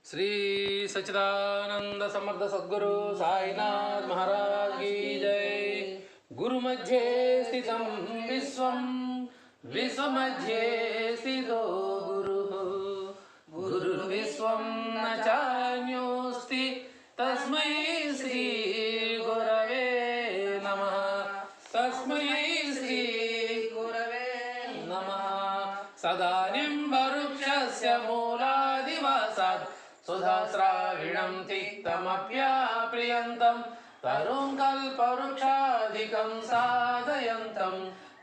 श्री सच्चिदानंद समर्थ सद्गुरु साईनाथ महाराज की जय। गुरु मध्ये स्थितं विश्वं विश्वमध्ये स्थितो गुरुः गुरुर्विश्वं न चान्योऽस्ति तस्मै श्री गुरवे नमः तस्मै श्री गुरवे नमः। सदानीं वरुक्षस्य मूलादिवासात् सुधास्राविणं तिक्तमप्याप्रियन्तं तरुं कल्पवृक्षादिकं साधयन्तं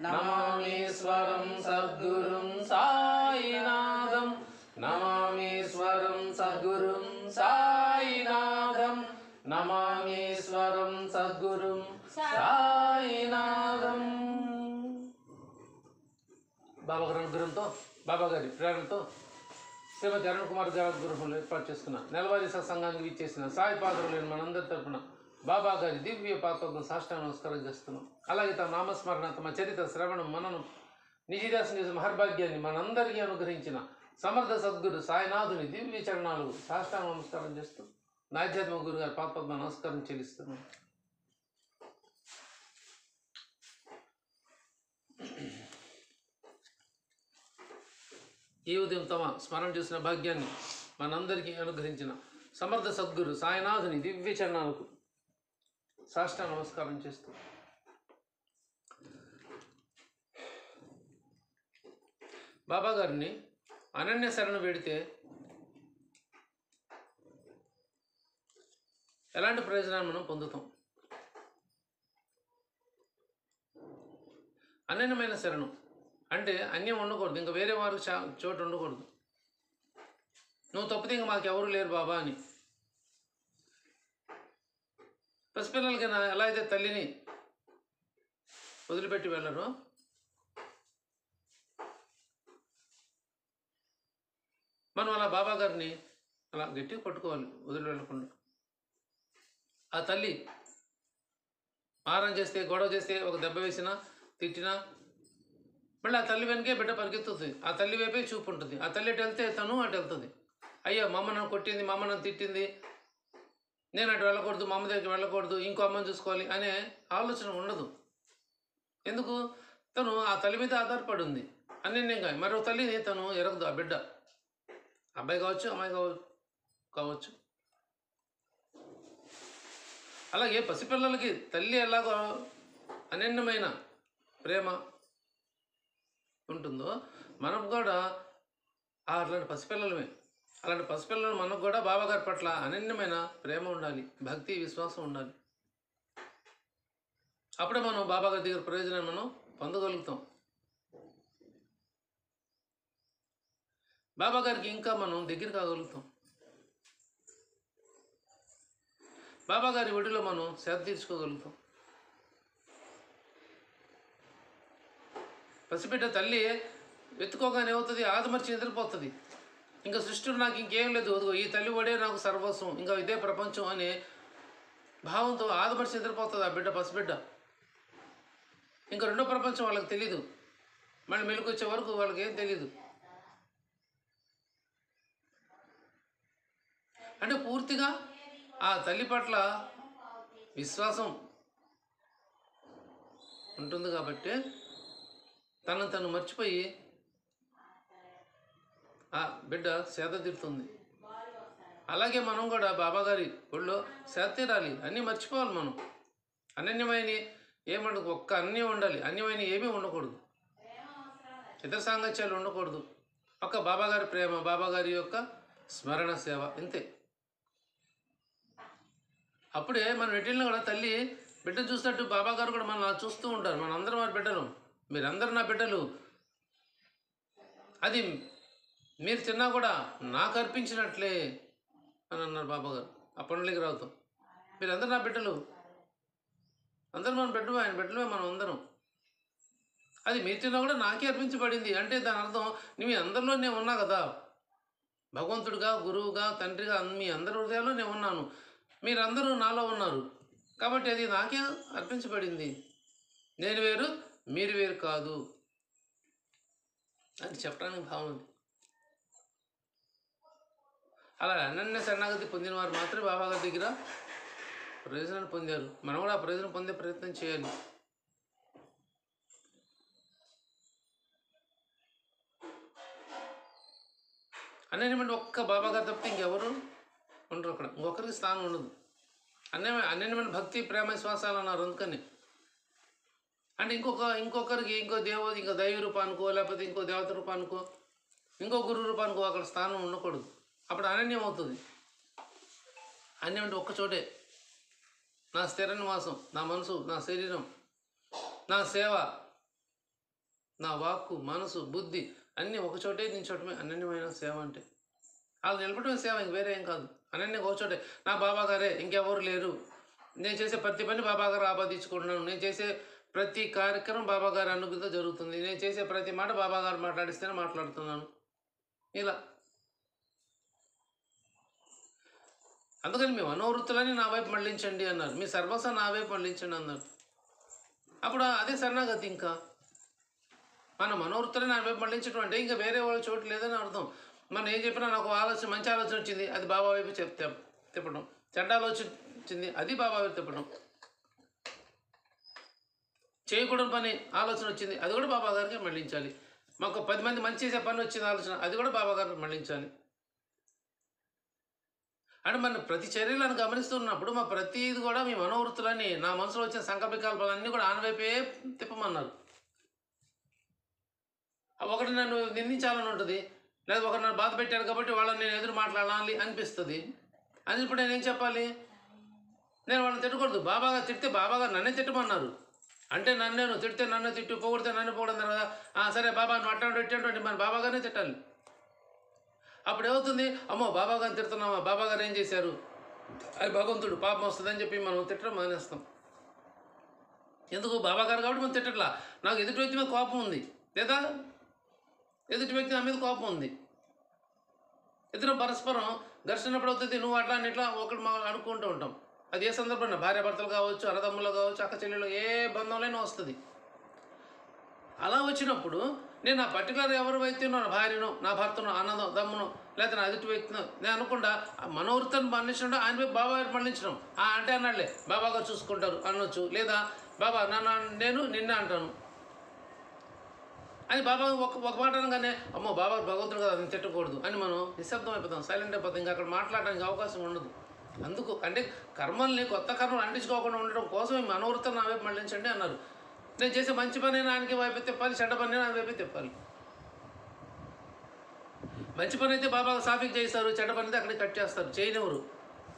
नमामीश्वरं सद्गुरुं साईनाथं नमामीश्वरं सद्गुरुं साईनाथं नमामीश्वरं सद्गुरुं साईनाथं। బాబా గారి అనుగ్రహంతో బాబా గారి ప్రేరణతో శ్రీమతి అరుణ్ కుమార్ గారి గృహంలో ఏర్పాటు చేసుకున్న నెలవారీ సత్సంగానికి విచ్చేసిన సాయి పాత్రలేని మనందరి తరపున బాబా గారి దివ్య పాత్రను సాష్టాంగ నమస్కారం చేస్తున్నాం. అలాగే తమ నామస్మరణ తమ చరిత్ర శ్రవణం మననం నిజిదాస నిజ మహర్భాగ్యాన్ని మనందరికీ అనుగ్రహించిన సమర్థ సద్గురు సాయినాథుని దివ్య చరణాలు సాష్టాంగ నమస్కారం చేస్తూ నాధ్యాత్మ గురు గారి పాత్ర నమస్కారం చెల్లిస్తున్నాం. ఈ ఉదయం తమ స్మరణ చేసిన భాగ్యాన్ని మనందరికీ అనుగ్రహించిన సమర్థ సద్గురు సాయినాథుని దివ్య చరణాలకు సాష్టాంగ నమస్కారం చేస్తూ బాబా గారిని అనన్య శరణు వేడితే ఎలాంటి ప్రయోజనాన్ని మనం పొందుతాం? అనన్యమైన శరణం అంటే అన్యం ఉండకూడదు, ఇంకా వేరే వారు చోటు ఉండకూడదు. నువ్వు తప్పితే ఇంక మాకెవరు లేరు బాబా అని. పసిపిల్లలకి ఎలా అయితే తల్లిని వదిలిపెట్టి వెళ్ళరు, మనం అలా బాబా గారిని అలా గట్టిగా పట్టుకోవాలి, వదిలి వెళ్ళకుండా. ఆ తల్లి మారం చేస్తే, గొడవ చేస్తే, ఒక దెబ్బ వేసినా తిట్టినా మళ్ళీ ఆ తల్లి వెనకే బిడ్డ పరిగెత్తుతుంది. ఆ తల్లి వైపే చూపు ఉంటుంది. ఆ తల్లి అటు వెళ్తే తను అటు వెళ్తుంది. అయ్యో మా అమ్మ నన్ను కొట్టింది, మా అమ్మ నన్ను తిట్టింది, నేను అటు వెళ్ళకూడదు, మా అమ్మ దగ్గరికి వెళ్ళకూడదు, ఇంకో అమ్మని చూసుకోవాలి అనే ఆలోచన ఉండదు. ఎందుకు? తను ఆ తల్లి మీద ఆధారపడి ఉంది అనన్యంగా. మరో తల్లిని తను ఎరగదు. ఆ బిడ్డ అబ్బాయి కావచ్చు, అమ్మాయి కావచ్చు. అలాగే పసిపిల్లలకి తల్లి ఎలాగో అనన్యమైన ప్రేమ ఉంటుందో మనం కూడా అలాంటి పసిపిల్లలమే. అలాంటి పసిపిల్లలు మనకు కూడా బాబాగారి పట్ల అనన్యమైన ప్రేమ ఉండాలి, భక్తి విశ్వాసం ఉండాలి. అప్పుడే మనం బాబాగారి దగ్గర ప్రయోజనాన్ని మనం పొందగలుగుతాం. బాబాగారికి ఇంకా మనం దగ్గర కాగలుగుతాం. బాబాగారి ఒడిలో మనం సేద తీర్చుకోగలుగుతాం. పసిబిడ్డ తల్లి వెతుకోగానే అవుతుంది, ఆదమర్చి నిద్రపోతుంది. ఇంకా సృష్టిలో నాకు ఇంకేం లేదు, ఈ తల్లి ఒడే నాకు సర్వస్వం, ఇంకా ఇదే ప్రపంచం అనే భావంతో ఆదమర్చి నిద్రపోతుంది ఆ బిడ్డ, పసిబిడ్డ. ఇంకా రెండో ప్రపంచం వాళ్ళకి తెలీదు. మళ్ళీ మెలకు వచ్చే వరకు వాళ్ళకి ఏం తెలీదు. అంటే పూర్తిగా ఆ తల్లి పట్ల విశ్వాసం ఉంటుంది కాబట్టి తనను తను మర్చిపోయి ఆ బిడ్డ సేద తీరుతుంది. అలాగే మనం కూడా బాబాగారి ఒళ్ళో సేద తీరాలి, అన్నీ మర్చిపోవాలి. మనం అనన్యమైన ఏమండదు, ఒక్క అన్యం ఉండాలి, అన్యమైన ఏమీ ఉండకూడదు, ఇతర సాంగత్యాలు ఉండకూడదు. ఒక్క బాబాగారి ప్రేమ, బాబాగారి యొక్క స్మరణ సేవ, ఇంతే. అప్పుడే మనం ఎట్టిన కూడా తల్లి బిడ్డ చూసినట్టు బాబాగారు కూడా మనం చూస్తూ ఉంటారు. మనందరం వారి బిడ్డలు, మీరందరూ నా బిడ్డలు, అది మీరు తిన్నా కూడా నాకు అర్పించినట్లే అని అన్నారు బాబాగారు ఆ పండుగకి రావుతాం. మీరందరూ నా బిడ్డలు, అందరూ మన బిడ్డలు, ఆయన బిడ్డలమే మనం అందరం. అది మీరు తిన్నా కూడా నాకే అర్పించబడింది అంటే దాని అర్థం మీ అందరిలో నేను ఉన్నా కదా, భగవంతుడిగా, గురువుగా, తండ్రిగా మీ అందరి హృదయాల్లో నేను ఉన్నాను, మీరందరూ నాలో ఉన్నారు కాబట్టి అది నాకే అర్పించబడింది. నేను వేరు, మీరు వేరు కాదు అని చెప్పడానికి భావం ఉంది. అలా అనన్య శరణాగతి పొందిన వారు మాత్రమే బాబాగారి దగ్గర ప్రయోజనాన్ని పొందారు. మనం కూడా ఆ ప్రయోజనం పొందే ప్రయత్నం చేయాలి. అనన్యమైన ఒక్క బాబాగారు తప్పితే ఇంకెవరు ఉండరు అక్కడ, ఇంకొకరికి స్థానం ఉండదు. అనన్యమైన భక్తి ప్రేమ విశ్వాసాలు అన్నారు. అందుకని అంటే ఇంకొకరికి ఇంకో దైవ రూపానికో లేకపోతే ఇంకో దేవత రూపానికో ఇంకో గురు రూపానికో అక్కడ స్థానం ఉండకూడదు. అప్పుడు అనన్యం అవుతుంది. అన్యం అంటే ఒక్కచోటే నా స్థిర నివాసం, నా మనసు, నా శరీరం, నా సేవ, నా వాక్కు, మనసు, బుద్ధి అన్నీ ఒకచోటే నిల్చోటమే అనన్యమైన సేవ అంటే. వాళ్ళు నిలబడమే సేవ, ఇంక వేరే ఏం కాదు. అనన్యం ఒకచోటే నా బాబాగారే, ఇంకెవరు లేరు. నేను చేసే ప్రతి పని బాబాగారు ఆపాదించుకుంటున్నాను. నేను చేసే ప్రతి కార్యక్రమం బాబాగారి అనుగ్రహంతో జరుగుతుంది. నేను చేసే ప్రతి మాట బాబాగారు మాట్లాడిస్తేనే మాట్లాడుతున్నాను. ఇలా అందుకని మీ మనోవృత్తులని నా వైపు మళ్ళించండి అన్నారు. మీ సర్వస్వం నా వైపు మళ్ళించండి అన్నారు. అప్పుడు అదే శరణాగతి. ఇంకా మన మనోవృత్తులని నా వైపు మళ్ళించడం అంటే ఇంకా వేరే వాళ్ళ చోటు లేదని అర్థం. మనం ఏం చెప్పినా నాకు ఆలోచన, మంచి ఆలోచన వచ్చింది, అది బాబా వైపు తిప్పడం. చెడ్డ ఆలోచన వచ్చింది, అది బాబా వైపు తిప్పడం. చేయకూడని పని ఆలోచన వచ్చింది, అది కూడా బాబా గారికి మళ్ళించాలి. మాకు 10 మంది మంచి చేసే పని వచ్చింది ఆలోచన, అది కూడా బాబా గారికి మళ్ళించాలి. అంటే మన ప్రతి చర్యలను గమనిస్తున్నప్పుడు మా ప్రతిది కూడా మీ మనోవృత్తులని, నా మనసులో వచ్చిన సంకల్పకాల్పాలన్నీ కూడా ఆయన వైపే తిప్పమన్నారు. ఒకటి నన్ను నిందించాలని ఉంటుంది, లేదా ఒకరు నన్ను బాధ పెట్టారు కాబట్టి వాళ్ళని నేను ఎదురు మాట్లాడాలి అనిపిస్తుంది. అది ఇప్పుడు నేనేం చెప్పాలి? నేను వాళ్ళని తిట్టకూడదు. బాబాగా తిడితే బాబాగా నన్నే తిట్టమన్నారు అంటే నన్ను తిడితే నన్ను తిట్టు, పొగిడితే నన్ను పొగడన్నారు కదా. సరే బాబా నువ్వు అట్టండి మన బాబాగానే తిట్టాలి. అప్పుడు ఏమవుతుంది? అమ్మో బాబాగారిని తిడుతున్నామా, బాబాగారు ఏం చేశారు, అది భగవంతుడు పాపం వస్తుందని చెప్పి మనం తిట్టడం మానేస్తాం. ఎందుకు? బాబాగారు కాబట్టి మనం తిట్టట్లా. నాకు ఎదుటి వ్యక్తి మీద కోపం ఉంది, లేదా ఎదుటి వ్యక్తి నా మీద కోపం ఉంది. ఇద్దరం పరస్పరం ఘర్షణ ఎప్పుడు అవుతుంది? నువ్వు అట్లా అని ఇట్లా ఒకటి అనుకుంటూ ఉంటాం. అది ఏ సందర్భంలో, భార్యాభర్తలు కావచ్చు, అన్నదమ్ములు కావచ్చు, అక్క చెల్లెలు, ఏ బంధంలోనే వస్తుంది. అలా వచ్చినప్పుడు నేను నా పర్టికులర్ ఎవరు వ్యక్తినో, నా భార్యనో, నా భర్తనో, అన్నదో, దమ్మునో, లేదా నా ఎదుటి వ్యక్తినో నేను అనుకుంటా మనోవృత్తిని మరణించడం, ఆయన వైపు బాబా గారు మరణించడం అంటే అన్నాడులే బాబా గారు చూసుకుంటారు అనొచ్చు. లేదా బాబా నేను నిన్నే అంటాను అని బాబా ఒక మాట అనగానే అమ్మో బాబా భగవంతుడు కదా నేను తిట్టకూడదు అని మనం నిశ్శబ్దం అయిపోతాం, సైలెంట్ అయిపోతాం. ఇంకా అక్కడ మాట్లాడడానికి అవకాశం ఉండదు. అందుకు అంటే కర్మల్ని, కొత్త కర్మలు అంటించుకోకుండా ఉండడం కోసం ఈ మనోవృత్తిని నా వైపు మళ్ళించండి అన్నారు. నేను చేసే మంచి పని ఆయనకి వైపు తిప్పాలి, చెడ్డ పని ఆయన వైపు తిప్పాలి. మంచి పని అయితే బాబా సాఫీకి చేస్తారు, చెడ్డ పని అయితే అక్కడికి కట్ చేస్తారు, చేయనివ్వరు.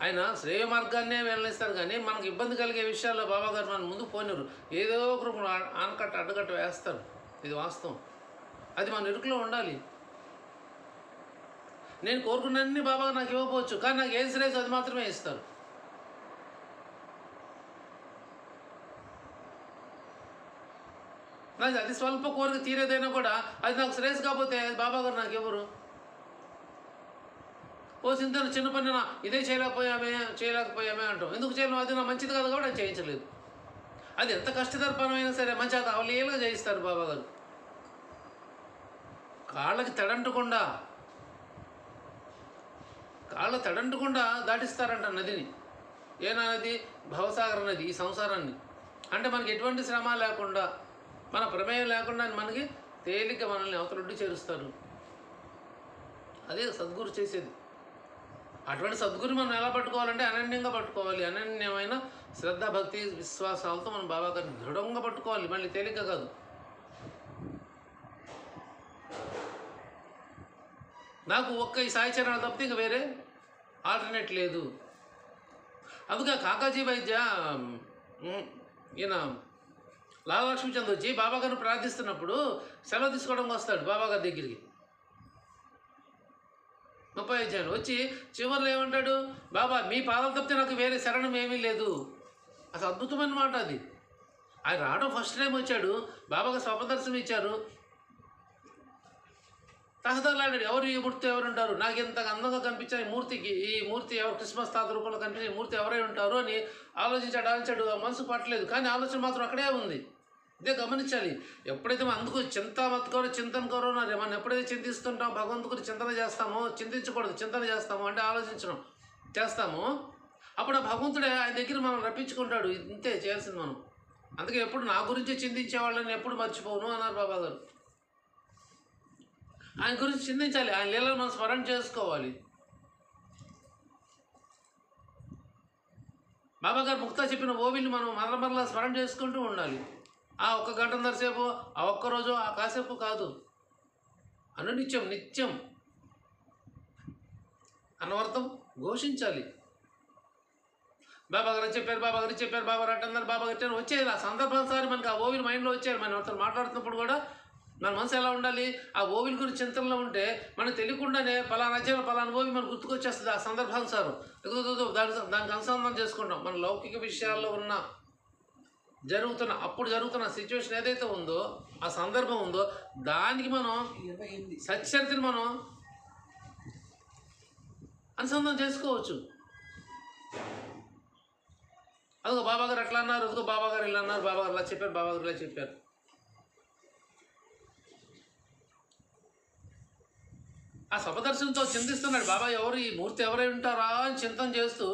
ఆయన శ్రేయ మార్గాన్నే వెళ్ళనిస్తారు. కానీ మనకు ఇబ్బంది కలిగే విషయాల్లో బాబా గారు మనం ముందుకు పోనివ్వరు. ఏదో ఒక రూపంలో ఆనకట్ట అడ్డుకట్ట వేస్తారు. ఇది వాస్తవం. అది మన ఇరుకులో ఉండాలి. నేను కోరుకున్నన్ని బాబా నాకు ఇవ్వకపోవచ్చు, కానీ నాకు ఏది శ్రేయస్ అది మాత్రమే ఇస్తారు. నాకు అది స్వల్ప కోరిక తీరేదైనా కూడా అది నాకు శ్రేయస్ కాకపోతే బాబా గారు నాకు ఎవరు? ఓ సింతను చిన్న పనినా ఇదే చేయలేకపోయామే అంటాం. ఎందుకు చేయలేము? అది నా మంచిది కాదు కాబట్టి అది చేయించలేదు. అది ఎంత కష్టతర పనమైనా సరే మంచి అది అవలీలుగా చేయిస్తారు బాబా గారు. కాళ్ళకి తడంటకుండా దాటిస్తారంట నదిని. ఏ నది? భవసాగర నది. ఈ సంసారాన్ని అంటే మనకి ఎటువంటి శ్రమ లేకుండా, మన ప్రమేయం లేకుండా మనకి తేలిక మనల్ని అవతలొడ్డి చేరుస్తారు. అదే సద్గురు చేసేది. అటువంటి సద్గురు మనం ఎలా పట్టుకోవాలంటే అనన్యంగా పట్టుకోవాలి. అనన్యమైన శ్రద్ధ, భక్తి, విశ్వాసాలతో మనం బాబా గారిని దృఢంగా పట్టుకోవాలి. మళ్ళీ తేలిక కాదు. నాకు ఒక్క ఈ సాయి చరణాలు తప్పితే ఇంకా వేరే ఆల్టర్నేట్ లేదు. అందుకే కాకాజీ వైద్య ఈయన లాలక్ష్మీచంద్ వచ్చి బాబా గారిని ప్రార్థిస్తున్నప్పుడు సెలవు తీసుకోవడానికి వస్తాడు బాబా గారి దగ్గరికి. 35 ఏళ్ళు వచ్చి చివరిలో ఏమంటాడు? బాబా మీ పాదాలు తప్పితే నాకు వేరే శరణం ఏమీ లేదు. అసలు అద్భుతమైన మాట అది. ఆయన రావడం ఫస్ట్ టైం వచ్చాడు, బాబాగా స్వప్నదర్శనం ఇచ్చారు. తహతలాడాడు, ఎవరు ఈ మూర్తి ఎవరు ఉంటారు, నాకు ఎంత అందంగా కనిపించారు ఈ మూర్తికి, ఈ మూర్తి ఎవరు, క్రిస్మస్ తాత రూపంలో కనిపించే ఈ మూర్తి ఎవరై ఉంటారు అని ఆలోచించాడు. మనసు పట్టలేదు, కానీ ఆలోచన మాత్రం అక్కడే ఉంది. ఇదే గమనించాలి. ఎప్పుడైతే మనం అందుకు చింతామత్కరో చింతన కరో మనం ఎప్పుడైతే చింతిస్తుంటాం, భగవంతుని చింతన చేస్తామో, చింతించకూడదు చింతన చేస్తాము అంటే ఆలోచించడం చేస్తాము, అప్పుడు ఆ భగవంతుడే ఆయన దగ్గర మనం రప్పించుకుంటాడు. ఇంతే చేయాల్సింది మనం. అందుకే ఎప్పుడు నా గురించి చింతించే వాళ్ళని ఎప్పుడు మర్చిపోను అన్నారు బాబాగారు. ఆయన గురించి చింతించాలి, ఆయన లీలను మనం స్మరణ చేసుకోవాలి. బాబాగారు ముక్తా చెప్పిన ఓవిల్ని మనం మరల స్మరణ చేసుకుంటూ ఉండాలి. ఆ ఒక్క గంటన్నర సేపు, ఆ ఒక్కరోజు, ఆ కాసేపు కాదు, అనునిత్యం నిత్యం అనవర్థం ఘోషించాలి. బాబాగారు చెప్పారు, బాబాగారు చెప్పారు, బాబాగారు అంటున్నారు, బాబాగారు వచ్చేది ఆ సందర్భానుసారి మనకి ఆ ఓవిల్ మైండ్లో వచ్చేది. మనం అతను మాట్లాడుతున్నప్పుడు కూడా మన మనసు ఎలా ఉండాలి, ఆ ఓవిల్ గురించి చింతనలో ఉంటే మనకు తెలియకుండానే పలానా అధ్యాయంలో పలానా ఓవి మనకు గుర్తుకొచ్చేస్తుంది. ఆ సందర్భానుసారం దానికి అనుసంధానం చేసుకుంటాం. మన లౌకిక విషయాల్లో ఉన్న అప్పుడు జరుగుతున్న సిచ్యువేషన్ ఏదైతే ఉందో, ఆ సందర్భం ఉందో, దానికి మనం సచ్చరితని మనం అనుసంధానం చేసుకోవచ్చు. అదిగో బాబాగారు అట్లా అన్నారు, అదిగో బాబాగారు ఇలా అన్నారు, బాబాగారు ఇలా చెప్పారు, బాబాగారు ఇలా చెప్పారు. ఆ సపదర్శనంతో చింతిస్తున్నాడు బాబా, ఎవరు ఈ మూర్తి ఎవరై ఉంటారా అని చింతన చేస్తూ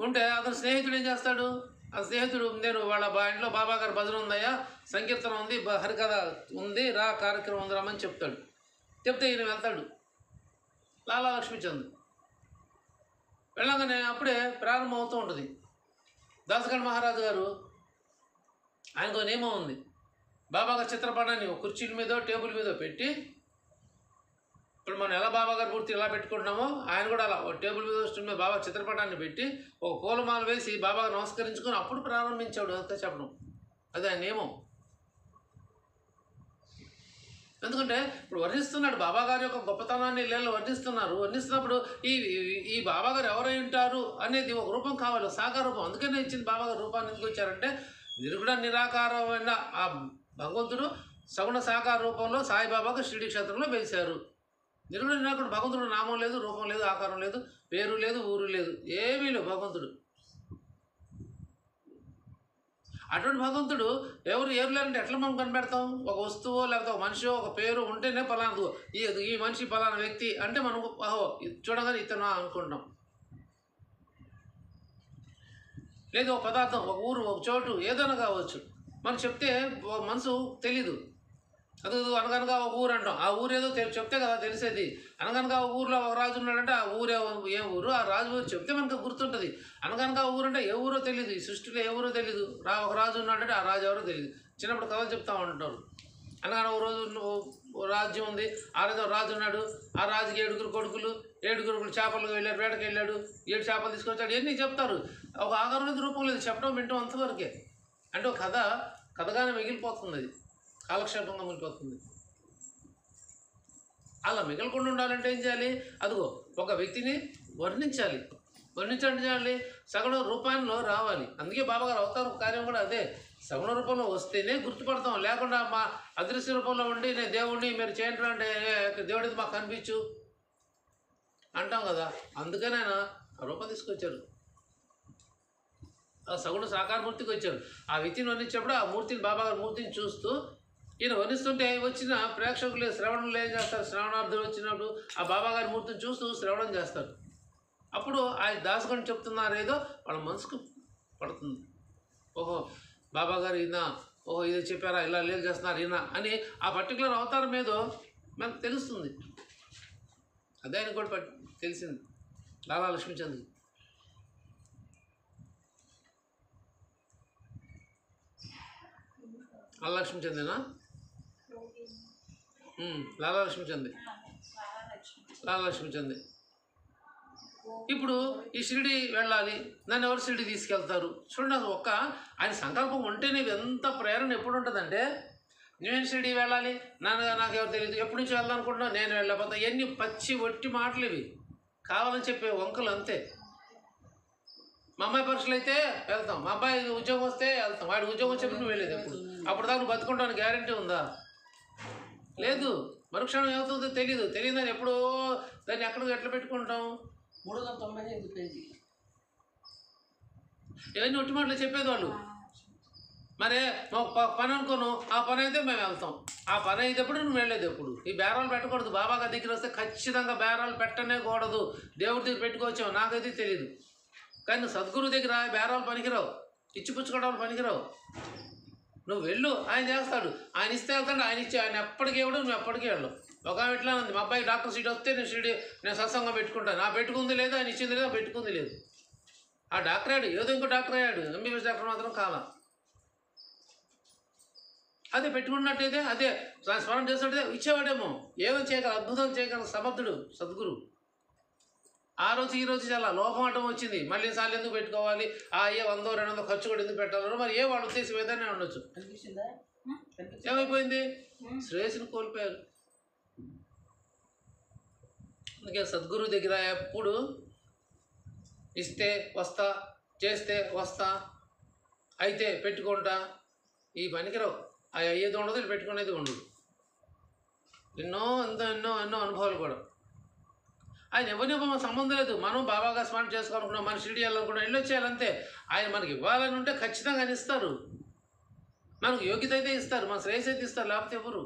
ఉంటే అతను స్నేహితుడు ఏం చేస్తాడు? ఆ స్నేహితుడు, నేను వాళ్ళ ఇంట్లో బాబాగారు భజన ఉందయ్యా, సంకీర్తన ఉంది, హరికథ ఉంది, రా కార్యక్రమం ఉంది రమ్మని చెప్తాడు. చెప్తే ఈయన వెళ్తాడు. లాలా లక్ష్మీచంద్ వెళ్ళగానే అప్పుడే ప్రారంభం అవుతూ ఉంటుంది. దాసగఢ్ మహారాజు గారు ఆయనకు నియమం ఉంది, బాబాగారు చిత్రపటాన్ని కుర్చీల మీదో టేబుల్ మీదో పెట్టి, ఇప్పుడు మనం ఎలా బాబాగారు పూర్తి ఎలా పెట్టుకుంటున్నామో ఆయన కూడా అలా టేబుల్ మీద స్టూల్ మీద బాబా చిత్రపటాన్ని పెట్టి ఒక పూలమాల వేసి బాబాగా నమస్కరించుకొని అప్పుడు ప్రారంభించాడు అంతా చెప్పడం. అది ఆయన నియమం. ఎందుకంటే ఇప్పుడు వర్ణిస్తున్నాడు బాబాగారి యొక్క గొప్పతనాన్ని లీలలో వర్ణిస్తున్నప్పుడు ఈ బాబాగారు ఎవరై ఉంటారు అనేది ఒక రూపం కావాలి, సాకార రూపం. అందుకనే ఇచ్చింది బాబాగారు రూపాన్ని ఎందుకు వచ్చారంటే, నిర్గుణ నిరాకారమైన ఆ భగవంతుడు సగుణ సాకార రూపంలో సాయిబాబాగా షిరిడి క్షేత్రంలో వెలిశారు. నిర్గుణ నిరాకుడు భగవంతుడు నామం లేదు, రూపం లేదు, ఆకారం లేదు, పేరు లేదు, ఊరు లేదు, ఏమీ లేవు భగవంతుడు. అటువంటి భగవంతుడు ఎవరు లేరంటే ఎట్లా మనం కనిపెడతాం? ఒక వస్తువు లేకపోతే ఒక మనిషి ఒక పేరు ఉంటేనే పలానా ఈ మనిషి పలానా వ్యక్తి అంటే మనం చూడగానే ఇతను అనుకుంటాం. లేదు ఒక పదార్థం, ఒక ఊరు, ఒక చోటు ఏదైనా కావచ్చు, మనం చెప్తే మనసు తెలీదు. అది అనగనగా ఒక ఊరు అంటాం, ఆ ఊరు ఏదో చెప్తే కదా తెలిసేది. అనగనగా ఒక ఊరిలో ఒక రాజు ఉన్నాడంటే ఆ ఊరు ఏ ఊరు, ఆ రాజు ఊరు చెప్తే మనకు గుర్తుంటుంది. అనగనగా ఊరు అంటే ఏ ఊరో తెలియదు, ఈ సృష్టిలో ఏ ఊరో తెలియదు. ఒక రాజు ఉన్నాడంటే ఆ రాజు ఎవరో తెలియదు. చిన్నప్పుడు కథలు చెప్తా ఉంటారు. అనగానే ఒక రోజు రాజ్యం ఉంది, ఆ రోజు రాజు ఉన్నాడు, ఆ రాజుకి 7 కొడుకులు, 7 కొడుకులు చేపలకు వెళ్ళాడు, వేటకి వెళ్ళాడు, 7 చేపలు తీసుకొచ్చాడు, ఇవన్నీ చెప్తారు. ఒక ఆకారం లేదు, రూపం లేదు, చెప్పడం వింటాం అంతవరకే. అంటే ఒక కథగానే మిగిలిపోతుంది, అది కాలక్షేపంగా మిగిలిపోతుంది. అలా మిగలకుండా ఉండాలంటే ఏం చేయాలి? అదిగో ఒక వ్యక్తిని వర్ణించాలి, సగుణ రూపాల్లో రావాలి. అందుకే బాబాగారు అవతార కార్యం కూడా అదే, సగుణ రూపంలో వస్తేనే గుర్తుపడతాం. లేకుండా మా అదృశ్య రూపంలో ఉండి నేను దేవుడిని మీరు చేయండి అంటే దేవుడిది మాకు కనిపించు అంటాం కదా. అందుకనే ఆయన ఆ రూపం తీసుకొచ్చారు, ఆ సగుణ సాకార మూర్తికి వచ్చారు. ఆ వ్యక్తిని వర్ణించినప్పుడు ఆ మూర్తిని బాబాగారు మూర్తిని చూస్తూ ఈయన వర్ణిస్తుంటే వచ్చిన ప్రేక్షకులు శ్రవణంలో ఏం చేస్తారు? శ్రవణార్థులు వచ్చినప్పుడు ఆ బాబాగారి మూర్తిని చూస్తూ శ్రవణం చేస్తారు. అప్పుడు ఆయన దాసగణ్ చెప్తున్నారు ఏదో వాళ్ళ మనసుకు పడుతుంది. ఓహో బాబాగారు ఈయన, ఓహో ఇది చెప్పారా, ఇలా లేదు చేస్తున్నారు ఈయన అని ఆ పర్టికులర్ అవతారం ఏదో మనకు తెలుస్తుంది. అదే ఆయన కూడా తెలిసింది లాలా లక్ష్మీచంద్. లాలా లక్ష్మీచందేనా? లాలా లక్ష్మీచంద్. ఇప్పుడు ఈ షిరిడి వెళ్ళాలి, నన్ను ఎవరు షిరిడి తీసుకెళ్తారు? చూడండి, అది ఆయన సంకల్పం ఉంటేనే ఎంత ప్రేరణ ఎప్పుడు ఉంటుందంటే, నేను షిరిడి వెళ్ళాలి, నాకు ఎవరు తెలియదు, ఎప్పటి నుంచి వెళ్దాం అనుకుంటున్నా, నేను వెళ్ళకపోతా. ఎన్ని పచ్చి ఒట్టి మాటలు ఇవి, కావాలని చెప్పే వంకలు అంతే. మా అమ్మాయి పరీక్షలు అయితే వెళ్తాం, మా అబ్బాయి ఉద్యోగం వస్తే వెళ్తాం, వాడి ఉద్యోగం చెప్పి నువ్వు వెళ్ళేది ఎప్పుడు? అప్పుడు దాకా నువ్వు బతుకుంటానికి గ్యారంటీ ఉందా? లేదు. మరుక్షణం ఏమవుతుందో తెలియదని ఎప్పుడో దాన్ని ఎట్లా పెట్టుకుంటాం? 395 పేజీ. ఇవన్నీ ఒట్టి మాటలు చెప్పేది వాళ్ళు. మరి పని అనుకోను, ఆ పని అయితే మేము వెళ్తాం. ఆ పని అయ్యేటప్పుడు నువ్వు వెళ్ళేది ఎప్పుడు? ఈ బేరాలు పెట్టకూడదు. బాబా గారి దగ్గర వస్తే ఖచ్చితంగా బేరాలు పెట్టనే కూడదు. దేవుడి దగ్గర పెట్టుకోవచ్చావు, నాకైతే తెలియదు. కానీ నువ్వు సద్గురు దగ్గర బేరాలు పనికిరావు, ఇచ్చిపుచ్చుకోవడాలు పనికిరావు. నువ్వు వెళ్ళు, ఆయన చేస్తాడు. ఆయన ఇస్తే వెళ్తాడు, ఆయన ఇచ్చి ఆయన ఎప్పటికీ ఇవ్వడు, నువ్వు ఎప్పటికీ వెళ్ళవు. ఒక ఇట్లా ఉంది, మా అబ్బాయి డాక్టర్ సీట్ వస్తే నేను సత్సంగం పెట్టుకుంటాను. నా పెట్టుకుంది లేదు, ఆయన ఇచ్చింది లేదు, పెట్టుకుంది లేదు. ఆ డాక్టర్ అయ్యాడు, ఏదో ఇంకో డాక్టర్ అయ్యాడు, ఎంబీబీఎస్ డాక్టర్ మాత్రం కాలా. అదే పెట్టుకున్నట్టయితే, అదే స్మరణ చేసినట్టయితే ఇచ్చేవాడేమో. ఏదో చేయగల, అద్భుతం చేయగల సమర్థుడు సద్గురు. ఆ రోజు ఈ రోజు చాలా లోపమాటం వచ్చింది. మళ్ళీ సార్లు ఎందుకు పెట్టుకోవాలి, అయ్యే 100 200 ఖర్చు కూడా ఎందుకు పెట్టాలో, మరి ఏ వాళ్ళ ఉద్దేశం ఏదైనా ఉండొచ్చు. ఏమైపోయింది? శ్రేయస్సును కోల్పోయారు. అందుకే సద్గురు దగ్గర ఎప్పుడు ఇస్తే వస్తా, చేస్తే వస్తా, అయితే పెట్టుకుంటా, ఈ పనికిరావు. అవి అయ్యేది ఉండదు, ఇది పెట్టుకునేది ఉండదు. ఎన్నో అనుభవాలు కూడా. ఆయన ఎవరిని సంబంధం లేదు. మనం బాబాగా స్మరణ చేసుకోవాలనుకున్నాం, మన షిరిడి వెళ్ళాలనుకున్నాం, వెళ్ళి వచ్చేయాలంతే. ఆయన మనకి ఇవ్వాలని ఉంటే ఖచ్చితంగా ఆయన ఇస్తారు. మనకు యోగ్యత అయితే ఇస్తారు, మన శ్రేయస్ అయితే ఇస్తారు, లేకపోతే ఎవరు.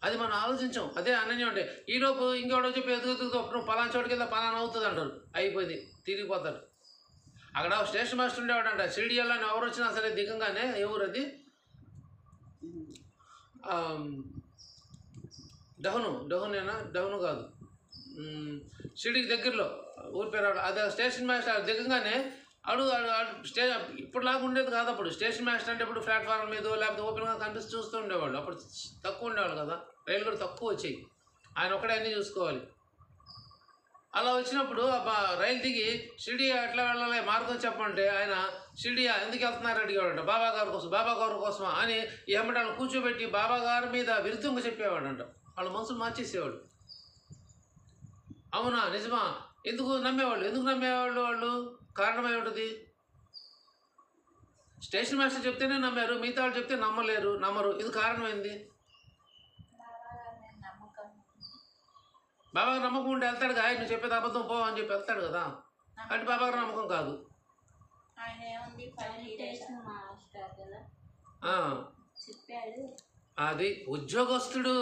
అది మనం ఆలోచించాం. అదే అనన్యం అంటే. ఈలోపు ఇంకోటి చెప్పి ఎదుగుతూ పలానా చోటుకి వెళ్తే పలానా అవుతుంది అంటారు. అయిపోయింది, తిరిగిపోతారు. అక్కడ స్టేషన్ మాస్టర్ ఉండేవాడంట. షిరిడి వెళ్ళని ఎవరు వచ్చినా సరే దిగంగానే, ఎవరు అది డహునేనా, డహును కాదు, షిరిడికి దగ్గరలో ఊరి పేరు. అదే స్టేషన్ మాస్టర్ దిగంగానే ఇప్పుడులాగా ఉండేది కాదు. అప్పుడు స్టేషన్ మాస్టర్ అంటే ఇప్పుడు ప్లాట్ఫారం మీద లేకపోతే ఓపెన్గా కనిపిస్తూ చూస్తూ ఉండేవాళ్ళు. అప్పుడు తక్కువ ఉండేవాళ్ళు కదా, రైలు కూడా తక్కువ వచ్చాయి. ఆయన ఒకటే అన్నీ చూసుకోవాలి. అలా వచ్చినప్పుడు రైలు దిగి షిరిడి ఎట్లా వెళ్ళాలి మార్గం చెప్పంటే, ఆయన షిరిడి ఎందుకు వెళ్తున్నారు అడిగేవాడంట. బాబా గారి కోసమా అని ఏమంటాను కూర్చోబెట్టి బాబా గారి మీద విరుద్ధంగా చెప్పేవాడంట. వాళ్ళ మనసులు మార్చేసేవాడు. అవునా, నిజమా, ఎందుకు నమ్మేవాళ్ళు వాళ్ళు? కారణం ఏమిటది? స్టేషన్ మాస్టర్ చెప్తేనే నమ్మారు, మిగతా వాళ్ళు చెప్తే నమ్మరు. ఇది కారణం ఏంది? బాబా గారు నమ్మకం ఉంటే వెళ్తాడు కదా, నువ్వు చెప్పేది అబద్ధం పో అని చెప్పి వెళ్తాడు కదా. అంటే బాబా గారు నమ్మకం కాదు. అది ఉద్యోగస్తుడు.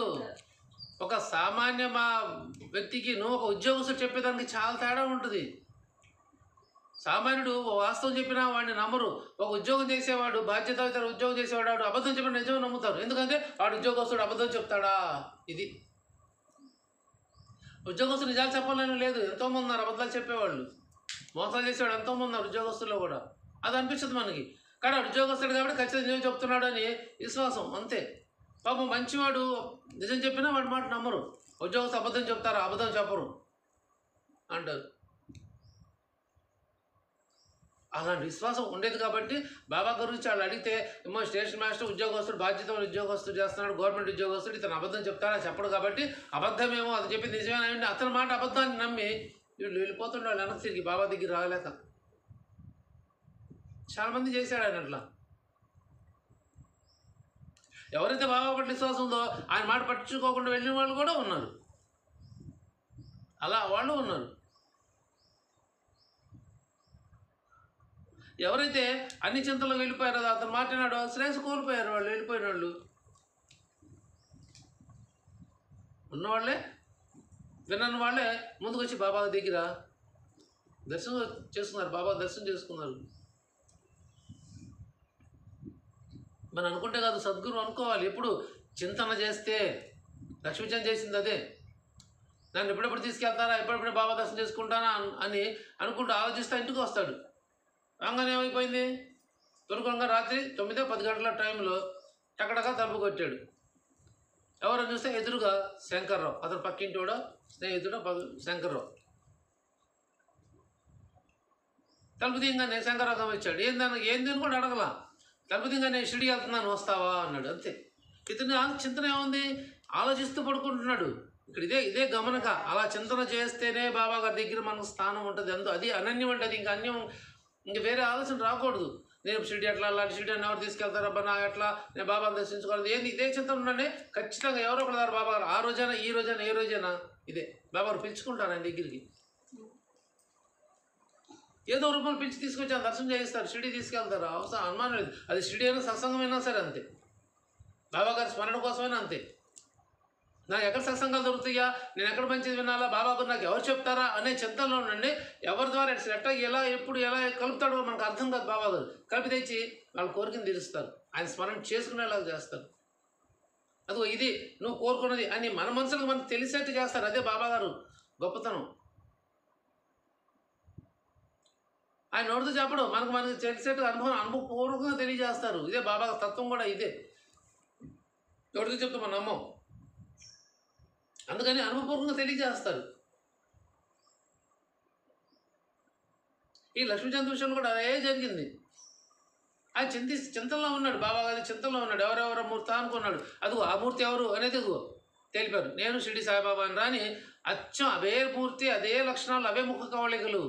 ఒక సామాన్య వ్యక్తికి నువ్వు ఒక ఉద్యోగస్తుడు చెప్పేదానికి చాలా తేడా ఉంటుంది. సామాన్యుడు వాస్తవం చెప్పినా వాడిని నమ్మరు. ఒక ఉద్యోగం చేసేవాడు, బాధ్యత ఉద్యోగం చేసేవాడు, వాడు అబద్ధం చెప్పిన నిజం నమ్ముతారు. ఎందుకంటే వాడు ఉద్యోగస్తుడు అబద్ధం చెప్తాడా. ఇది ఉద్యోగస్తులు నిజాలు చెప్పాలని లేదు. ఎంతోమంది ఉన్నారు అబద్ధాలు చెప్పేవాళ్ళు, మోసాలు చేసేవాడు ఎంతోమంది ఉన్నారు ఉద్యోగస్తుల్లో కూడా. అది అనిపించదు మనకి. కానీ ఉద్యోగస్తుడు కాబట్టి ఖచ్చితంగా నిజం చెప్తున్నాడు అని విశ్వాసం, అంతే. పాపం మంచివాడు నిజం చెప్పినా వాడి మాట నమ్మరు. ఉద్యోగస్తు అబద్ధం చెప్తారు, అబద్ధం చెప్పరు అంటారు. అలాంటి విశ్వాసం ఉండేది కాబట్టి బాబా గురించి వాళ్ళు అడిగితే, ఏమో స్టేషన్ మాస్టర్ ఉద్యోగస్తుడు, బాధ్యత ఉద్యోగస్తుడు చేస్తున్నాడు, గవర్నమెంట్ ఉద్యోగస్తుడు, ఇతను అబద్ధం చెప్తాడా చెప్పడు కాబట్టి అబద్ధమేమో అది చెప్పి నిజమేనండి అతని మాట అబద్ధాన్ని నమ్మి వీళ్ళు వెళ్ళిపోతుండే వాళ్ళు వెనక్కి తిరిగి బాబా దగ్గర రాలేక. చాలామంది చేశాడు ఆయన అట్లా. ఎవరైతే బాబా పట్ల విశ్వాసం ఉందో ఆయన మాట పట్టించుకోకుండా వెళ్ళిన వాళ్ళు కూడా ఉన్నారు. అలా వాళ్ళు ఉన్నారు. ఎవరైతే అన్ని చింతలు వెళ్ళిపోయారో అతను మాట్లాడాడో శ్రేయస్సు కోల్పోయారు. వాళ్ళు వెళ్ళిపోయిన వాళ్ళు ఉన్నవాళ్ళే, విన్న వాళ్ళే ముందుకు వచ్చి బాబా దగ్గర దర్శనం చేసుకున్నారు, బాబా దర్శనం చేసుకున్నారు. మనం అనుకుంటే కాదు, సద్గురు అనుకోవాలి. ఎప్పుడు చింతన చేస్తే, లక్ష్మీచంద్ చేసింది అదే. నన్ను ఎప్పుడెప్పుడు తీసుకెళ్తారా, ఎప్పుడెప్పుడు బాబా దర్శనం చేసుకుంటానా అని అనుకుంటూ ఆలోచిస్తా ఇంటికి వస్తాడు. రాగానే ఏమైపోయింది, తొలుకొనగా రాత్రి 9-10 గంటల టైంలో టకటక తలుపు కొట్టాడు. ఎవరని చూస్తే ఎదురుగా శంకర్రావు, అతను పక్కింటి కూడా స్నేహితుడు శంకర్రావు. తలుపు దిగానే శంకర్రావు గమనించాడు. ఏందని కూడా అడగలా. తలుపు దిగానే షిరిడి వెళ్తున్నాను వస్తావా అన్నాడు, అంతే. ఇతని చింతన ఏముంది, ఆలోచిస్తూ పడుకుంటున్నాడు. ఇక్కడ ఇదే గమనక. అలా చింతన చేస్తేనే బాబా గారి దగ్గర మనకు స్థానం ఉంటుంది. అది అనన్యం ఉంటుంది. ఇంకా అన్యం, ఇంక వేరే ఆలోచన రాకూడదు. నేను షిరిడి ఎట్లా, అలాంటి షిరిడి అని ఎవరు తీసుకెళ్తారబ్బా, నా ఎట్లా నేను బాబాను దర్శించుకోవాలి, ఏంది ఇదే చింతన ఉండండి. ఖచ్చితంగా ఎవరో ఒకరు బాబా గారు ఆ రోజైనా ఈ రోజైనా ఏ రోజైనా ఇదే బాబా గారు పిలుచుకుంటారు ఆయన దగ్గరికి. ఏదో రూపంలో పిలిచి తీసుకొచ్చి ఆ దర్శనం చేయిస్తారు, షిరిడి తీసుకెళ్తారు. అవసరం అనుమానం లేదు. అది షిరిడి అయినా సత్సంగమైనా సరే అంతే, బాబాగారి స్మరణ కోసమైనా అంతే. నాకు ఎక్కడ సత్సంగాలు దొరుకుతాయా, నేను ఎక్కడ మంచిది వినాలా, బాబాగారు నాకు ఎవరు చెప్తారా అనే చింతనలో ఉండండి. ఎవరి ద్వారా ఎట్లా ఎలా ఎప్పుడు ఎలా కలుపుతాడో మనకు అర్థం కాదు. బాబాగారు కలిపి తెచ్చి వాళ్ళ కోరికను తీరుస్తారు, ఆయన స్మరణ చేసుకునేలాగా చేస్తారు. అదిగో ఇది నువ్వు కోరుకున్నది అని మన మనసులకు మనకు తెలిసేట్టు చేస్తారు. అదే బాబాగారు గొప్పతనం. ఆయన నోటితో చెప్పడం, మనకు తెలిసేట్టు అనుభవపూర్వకంగా తెలియజేస్తారు. ఇదే బాబా తత్వం కూడా ఇదే. నోటితో చెప్తే మనం నమ్మం, అందుకని అనుభవపూర్వకంగా తెలియజేస్తారు. ఈ లక్ష్మీచంద్ర విషయంలో కూడా అదే జరిగింది. ఆయన చింతనలో ఉన్నాడు, బాబాగారి చింతనలో ఉన్నాడు. ఎవరెవరో మూర్తి అనుకున్నాడు. అదిగో ఆ మూర్తి ఎవరు అనేది తెలిపారు. నేను షిరిడి సాయిబాబా అని రాని అచ్చం అవే మూర్తి, అదే లక్షణాలు, అవే ముఖ కవళికలు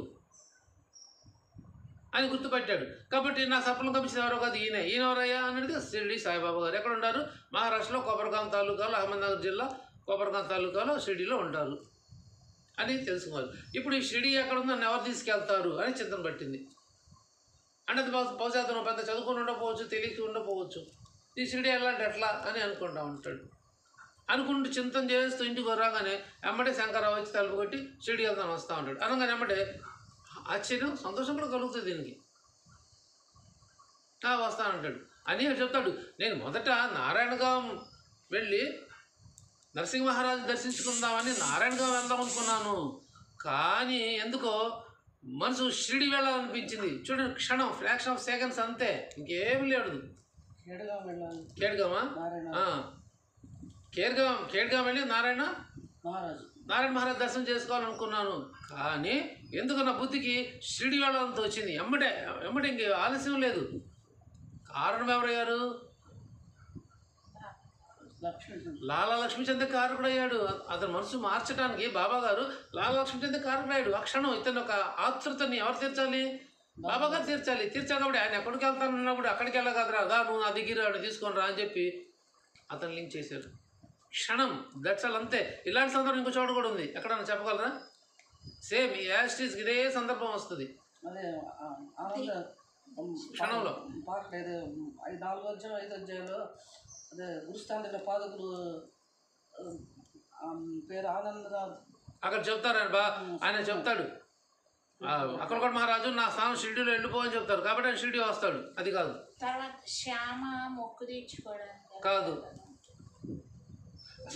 అని గుర్తుపట్టాడు. కాబట్టి నా సఫలం కమిషన్ ఎవరో కాదు, ఈయన ఎవరయ్యా అనేది షిరిడి సాయిబాబా గారు. ఎక్కడ ఉంటారు? మహారాష్ట్రలో కొబ్బరిగాం తాలూకాలో, అహ్మద్నగర్ జిల్లా కొబ్బరిగాం తాలూకాలో షిరిడిలో ఉంటారు అని తెలుసుకోవాలి. ఇప్పుడు ఈ షిరిడి ఎక్కడ ఉందో నన్ను ఎవరు తీసుకెళ్తారు అని చింతన పట్టింది. అంటే బహుశా అతను పెద్ద చదువుకుని ఉండకపోవచ్చు, తెలియక ఉండకపోవచ్చు. ఈ షిరిడి ఎలాంటి ఎట్లా అని అనుకుంటా ఉంటాడు. అనుకుంటూ చింతన చేస్తూ ఇంటికి రాగానే ఎమ్మటే శంకర్రావు వచ్చి తలుపు కొట్టి షిరిడి వెళ్తాను వస్తూ ఉంటాడు. అనగానే ఎమ్మటే ఆశ్చర్యం, సంతోషం కూడా కలుగుతుంది దీనికి. వస్తానంటాడు అని చెప్తాడు. నేను మొదట నారాయణగాం వెళ్ళి నరసింహ మహారాజు దర్శించుకుందామని నారాయణగాం వెళ్దాం అనుకున్నాను. కానీ ఎందుకో మనసు షిరిడి వెళ్ళాలనిపించింది. చూడండి, క్షణం, ఫ్రాక్షన్ ఆఫ్ సెకండ్స్ అంతే, ఇంకేం లేదు. కేడ్గామా కేడ్గాం వెళ్ళి నారాయణ మహారాజ్ దర్శనం చేసుకోవాలనుకున్నాను. కానీ ఎందుకు నా బుద్ధికి షిరిడి వెళ్ళాలంత వచ్చింది. ఎమ్మటే ఇంక ఆలస్యం లేదు. కారణం ఎవరయ్యారు? లాలా లక్ష్మీచంద్ర కారకుడయ్యాడు. అతని మనసు మార్చడానికి బాబాగారు లాలా లక్ష్మీచంద్ర కారకుడయ్యాడు. ఆ క్షణం ఇతను ఒక ఆతృతని ఎవరు తీర్చాలి? బాబాగారు తీర్చాలి. కాబట్టి ఆయన ఎక్కడికి వెళ్తానన్నప్పుడు అక్కడికి వెళ్ళగలరా, దా నువ్వు నా దగ్గర తీసుకొని రా అని చెప్పి అతను లింక్ చేశాడు. క్షణం, దట్సాల్ అంతే. ఇలాంటి సందర్భం ఇంకో చోట కూడా ఉంది. ఎక్కడన్నా చెప్పగలరా? సేమ్ ఈ యాస్టీస్కి ఇదే సందర్భం వస్తుంది క్షణంలో. 4 అధ్యాయంలో అదే గురుస్థానంలో పాదకులు పేరు ఆనందరావు అక్కడ చెప్తారు. ఆయన చెప్తాడు, అక్కలకోట మహారాజు నా స్థానం షిరిడీలో వెళ్ళిపోవని చెప్తారు. కాబట్టి ఆయన షిరిడీ వస్తాడు. అది కాదు, తర్వాత శ్యామ మొక్కు తీర్చుకోవడానికి కాదు.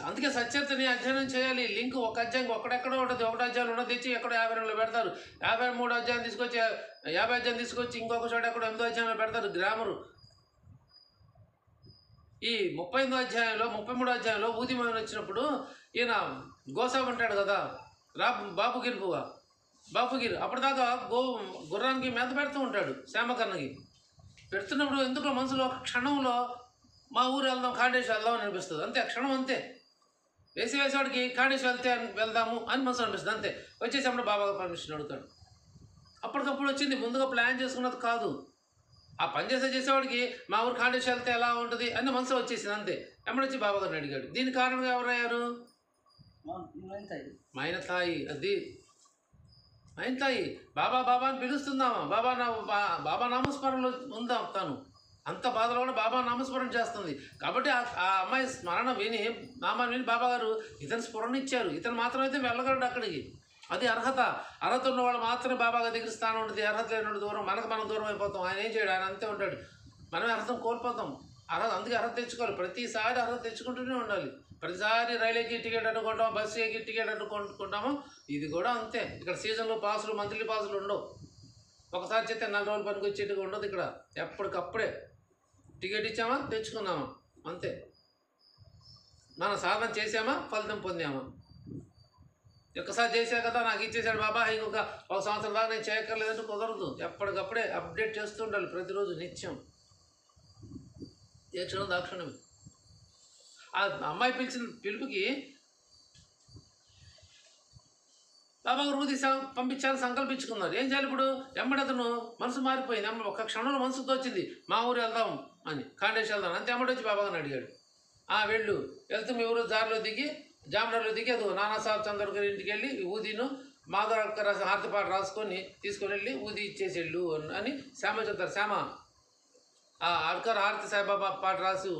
అందుకే సత్యతని అధ్యయనం చేయాలి. లింక్ ఒక అధ్యాయం ఒక్కడెక్కడో ఉంటుంది. 1 అధ్యాయం ఉన్నది తెచ్చి ఎక్కడో 52లో పెడతారు. 53 అధ్యాయం తీసుకొచ్చి 50 అధ్యాయం తీసుకొచ్చి ఇంకొక చోట ఎక్కడో 8వ అధ్యాయంలో పెడతారు గ్రామరు. ఈ 38వ అధ్యాయంలో 33వ అధ్యాయంలో ఊదిమోహన్ వచ్చినప్పుడు ఈయన గోసాబ్ ఉంటాడు కదా, బాపుగిరి అప్పటిదాకా గుర్రానికి మేత పెడుతూ ఉంటాడు. శ్యామకర్ణకి పెడుతున్నప్పుడు ఎందుకో మనసులో ఒక క్షణంలో మా ఊరు వెళ్దాం, ఖాండేశ్వరం వెళ్దాం అని అనిపిస్తుంది. అంతే, క్షణం అంతే. వేసేవాడికి ఖాండేశ్వరం వెళ్దాము అని మనసు అనిపిస్తుంది. అంతే. వచ్చేసినప్పుడు బాబా పర్మిషన్ అడుగుతాడు. అప్పటికప్పుడు వచ్చింది, ముందుగా ప్లాన్ చేసుకున్నది కాదు. ఆ పని చేసేవాడికి మా ఊరు ఖాండేశ్వరం వెళ్తే ఎలా ఉంటుంది అని మనసు వచ్చేసింది. అంతే. ఎమ్మడొచ్చి బాబా గారిని అడిగాడు. దీని కారణంగా ఎవరయ్యారు? మైనతాయి. అది మైనతాయి. బాబా అని పిలుస్తుందామా, బాబా నామస్మరణలో ఉందాం. తను అంత బాధలో కూడా బాబా నామస్మరణ చేస్తుంది. కాబట్టి ఆ అమ్మాయి స్మరణ నామాన్ని విని బాబా గారు ఇతను స్మరణ ఇచ్చారు. ఇతను మాత్రం అయితే వెళ్ళగలడు అక్కడికి. అది అర్హత ఉన్న వాళ్ళు మాత్రమే బాబా గారి దగ్గర స్థానం ఉంటుంది. అర్హత లేని దూరం, మనం దూరం అయిపోతాం. ఆయన ఏం చేయడు, ఆయన అంతే ఉంటాడు. మనమే అర్హత కోల్పోతాం. అందుకే అర్హత తెచ్చుకోవాలి. ప్రతిసారి అర్హత తెచ్చుకుంటూనే ఉండాలి. ప్రతిసారి రైలుకి టికెట్ అడ్డుకుంటాము, బస్సు ఎక్కి టికెట్ అడ్డుకుంటాము. ఇది కూడా అంతే. ఇక్కడ సీజన్లో పాసులు, మంత్లీ పాసులు ఉండవు. ఒకసారి చేస్తే 4 రోజులు పనికి వచ్చేట్టుగా ఉండదు. ఇక్కడ ఎప్పటికప్పుడే టికెట్ ఇచ్చామా, తెచ్చుకున్నామా, అంతే. మనం సాధన చేసామా, ఫలితం పొందామా. ఒక్కసారి చేసా కదా నాకు ఇచ్చేసాడు బాబా, ఇంకొక 1 సంవత్సరం దాకా నేను చేయక్కర్లేదంటే కుదరదు. ఎప్పటికప్పుడే అప్డేట్ చేస్తూ ఉండాలి, ప్రతిరోజు నిత్యం. ఏ క్షణం దాక్షణమే. ఆ అమ్మాయి పిలిచిన పిలుపుకి బాబా గారు ఊది పంపించాలని సంకల్పించుకున్నారు. ఏం చేయాలి ఇప్పుడు? ఎమ్మడి అతను మనసు మారిపోయింది. ఒక క్షణంలో మనసుతో వచ్చింది, మా ఊరు వెళ్దాం అని, ఖాండేశ్వరం వెళ్దాం. అంతే. ఎమ్మడి వచ్చి బాబా గారిని అడిగాడు. వెళ్ళు, వెళ్తూ మీ ఊరు దారిలో దిగి జామనగర్లో దిగి అది నానాసాహెబ్ చందర్ గారి ఇంటికి వెళ్ళి ఊదిను మాధవ రాసి హారతి పాట రాసుకొని తీసుకొని వెళ్ళి ఊది ఇచ్చేసేళ్ళు అని శ్యామ చెప్తారు. శ్యామ అడ్కర్ హారతి సాయిబాబా పాట రాసు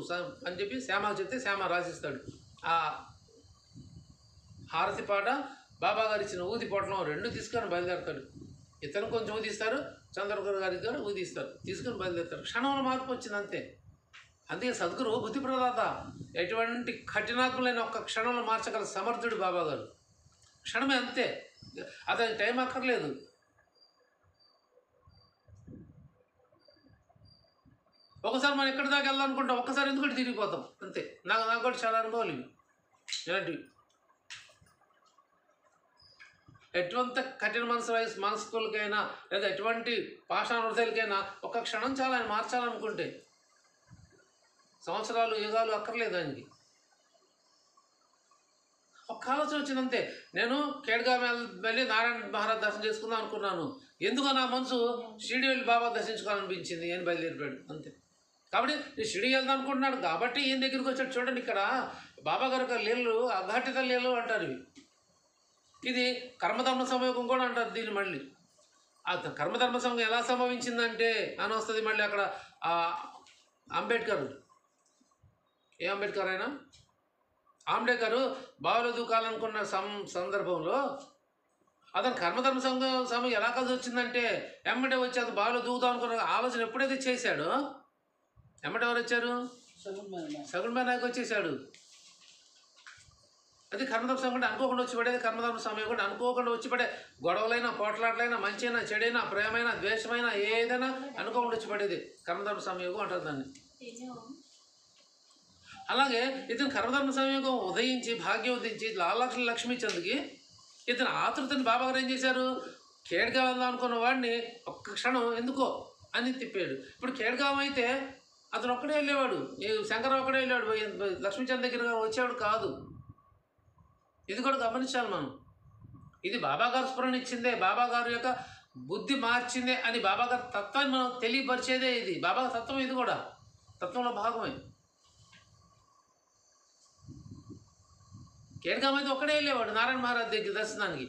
అని చెప్పి శ్యామ చెప్తే శ్యామ రాసిస్తాడు. ఆ హారతి పాట బాబా గారు ఇచ్చిన ఊది పొట్లం రెండు తీసుకొని బయలుదేరుతాడు. ఇతను కొంచెం ఊదిస్తారు, చంద్రగర్ గారికి గారు ఊదిస్తారు, తీసుకొని బయలుదేరుతారు. క్షణంలో మార్పు వచ్చింది అంతే. అందుకే సద్గురు బుద్ధి ప్రదాత, ఎటువంటి కఠినాత్ములైన ఒక్క క్షణంలో మార్చగల సమర్థుడు బాబా గారు. క్షణమే అంతే, అతనికి టైం అక్కర్లేదు. ఒకసారి మనం ఎక్కడి దాకా వెళ్ళాలనుకుంటాం, ఒక్కసారి ఎందుకంటే తిరిగిపోతాం అంతే. నాకు కూడా చాలా అనుభవాలు ఇవి ఇలాంటివి. ఎటువంటి కఠిన మనస్కులకైనా లేదా ఎటువంటి పాషాణవృతులకైనా ఒక్క క్షణం చాలా ఆయన మార్చాలనుకుంటే సంవత్సరాలు యుగాలు అక్కర్లేదు ఆయనకి. ఒక్క ఆలోచన వచ్చిందంతే. నేను కేడ్గా వెళ్ళి నారాయణ మహారాజ్ దర్శనం చేసుకుందాం అనుకున్నాను, ఎందుకో నా మనసు షిరిడి వెళ్ళి బాబా దర్శించుకోవాలనిపించింది అని బయలుదేరిపోయాడు అంతే. కాబట్టి నేను షిరిడి వెళ్దాం అనుకుంటున్నాడు కాబట్టి ఈయన దగ్గరికి వచ్చాడు. చూడండి, ఇక్కడ బాబా గారి లీలలు అఘాటిత లీలలు అంటారు ఇవి. ఇది కర్మధర్మ సంయోగం కూడా అంటారు దీన్ని. మళ్ళీ ఆ కర్మధర్మ సంయోగం ఎలా సంభవించిందంటే అని వస్తుంది మళ్ళీ అక్కడ అంబేద్కర్. ఏ అంబేద్కర్ అయినా అంబేద్కర్ బావులో దూకాలనుకున్న సందర్భంలో అతను కర్మధర్మ సమయం ఎలా కలిసి వచ్చిందంటే ఎమ్మటే వచ్చి అది బావిలో దూకుదాం అనుకున్న ఆలోచన ఎప్పుడైతే చేశాడో ఎమ్మటే ఎవరు వచ్చారు? సగుణ నాయకు వచ్చేసాడు. అది కర్మధర్మ సమయం అనుకోకుండా వచ్చి పడేది. కర్మధర్మ సమయం కూడా అనుకోకుండా వచ్చి పడే గొడవలైనా పోట్లాట్లైనా మంచైనా చెడైనా ప్రేమైనా ద్వేషమైనా ఏదైనా అనుకోకుండా వచ్చి పడేది కర్మధర్మ సంయోగం అంటారు దాన్ని. అలాగే ఇతను కర్మధర్మ సంయోగం ఉదయించి భాగ్యం ఉదయించి లక్ష్మీ చంద్కి ఇతను ఆతృతని బాబాగారు ఏం చేశారు? కేడ్గా వెళ్దాం అనుకున్న వాడిని ఒక్క క్షణం ఎందుకో అని తిప్పాడు. ఇప్పుడు కేడ్గాం అయితే అతను ఒక్కడే వెళ్ళేవాడు, శంకరరావు ఒక్కడే వెళ్ళాడు, లక్ష్మీచంద్ దగ్గర వచ్చేవాడు కాదు. ఇది కూడా గమనించాలి మనం. ఇది బాబాగారు స్ఫురణ ఇచ్చిందే, బాబాగారు యొక్క బుద్ధి మార్చిందే అని బాబాగారు తత్వాన్ని మనం తెలియపరిచేదే ఇది. బాబా తత్వం ఇది కూడా తత్వంలో భాగమే. కేడ్గాం అయితే ఒక్కడే వెళ్ళేవాడు నారాయణ మహారాజ్ దగ్గర దర్శనానికి.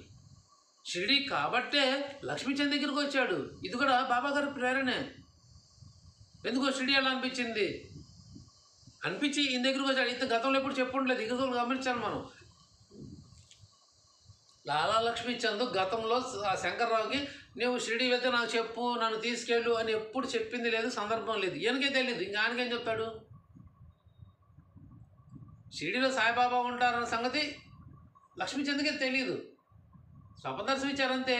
షిరిడి కాబట్టే లక్ష్మీచంద్ దగ్గరికి వచ్చాడు. ఇది కూడా బాబాగారి ప్రేరణే. ఎందుకో షిరిడి ఎలా అనిపించింది అనిపించి ఈయన దగ్గరికి వచ్చాడు. ఇంత గతంలో ఎప్పుడు చెప్పుండలేదు, ఇక గమనించాను మనం. లాలా లక్ష్మీచంద్ గతంలో శంకర్రావుకి నువ్వు షిరిడి వెళ్తే నాకు చెప్పు, నన్ను తీసుకెళ్ళు అని ఎప్పుడు చెప్పింది లేదు, సందర్భం లేదు. ఈయనకే తెలియదు, ఇంకా ఆయనకేం చెప్తాడు? షిరిడిలో సాయిబాబా ఉంటారన్న సంగతి లక్ష్మీచంద్కే తెలియదు. స్వప్నదర్శనం ఇచ్చారంతే.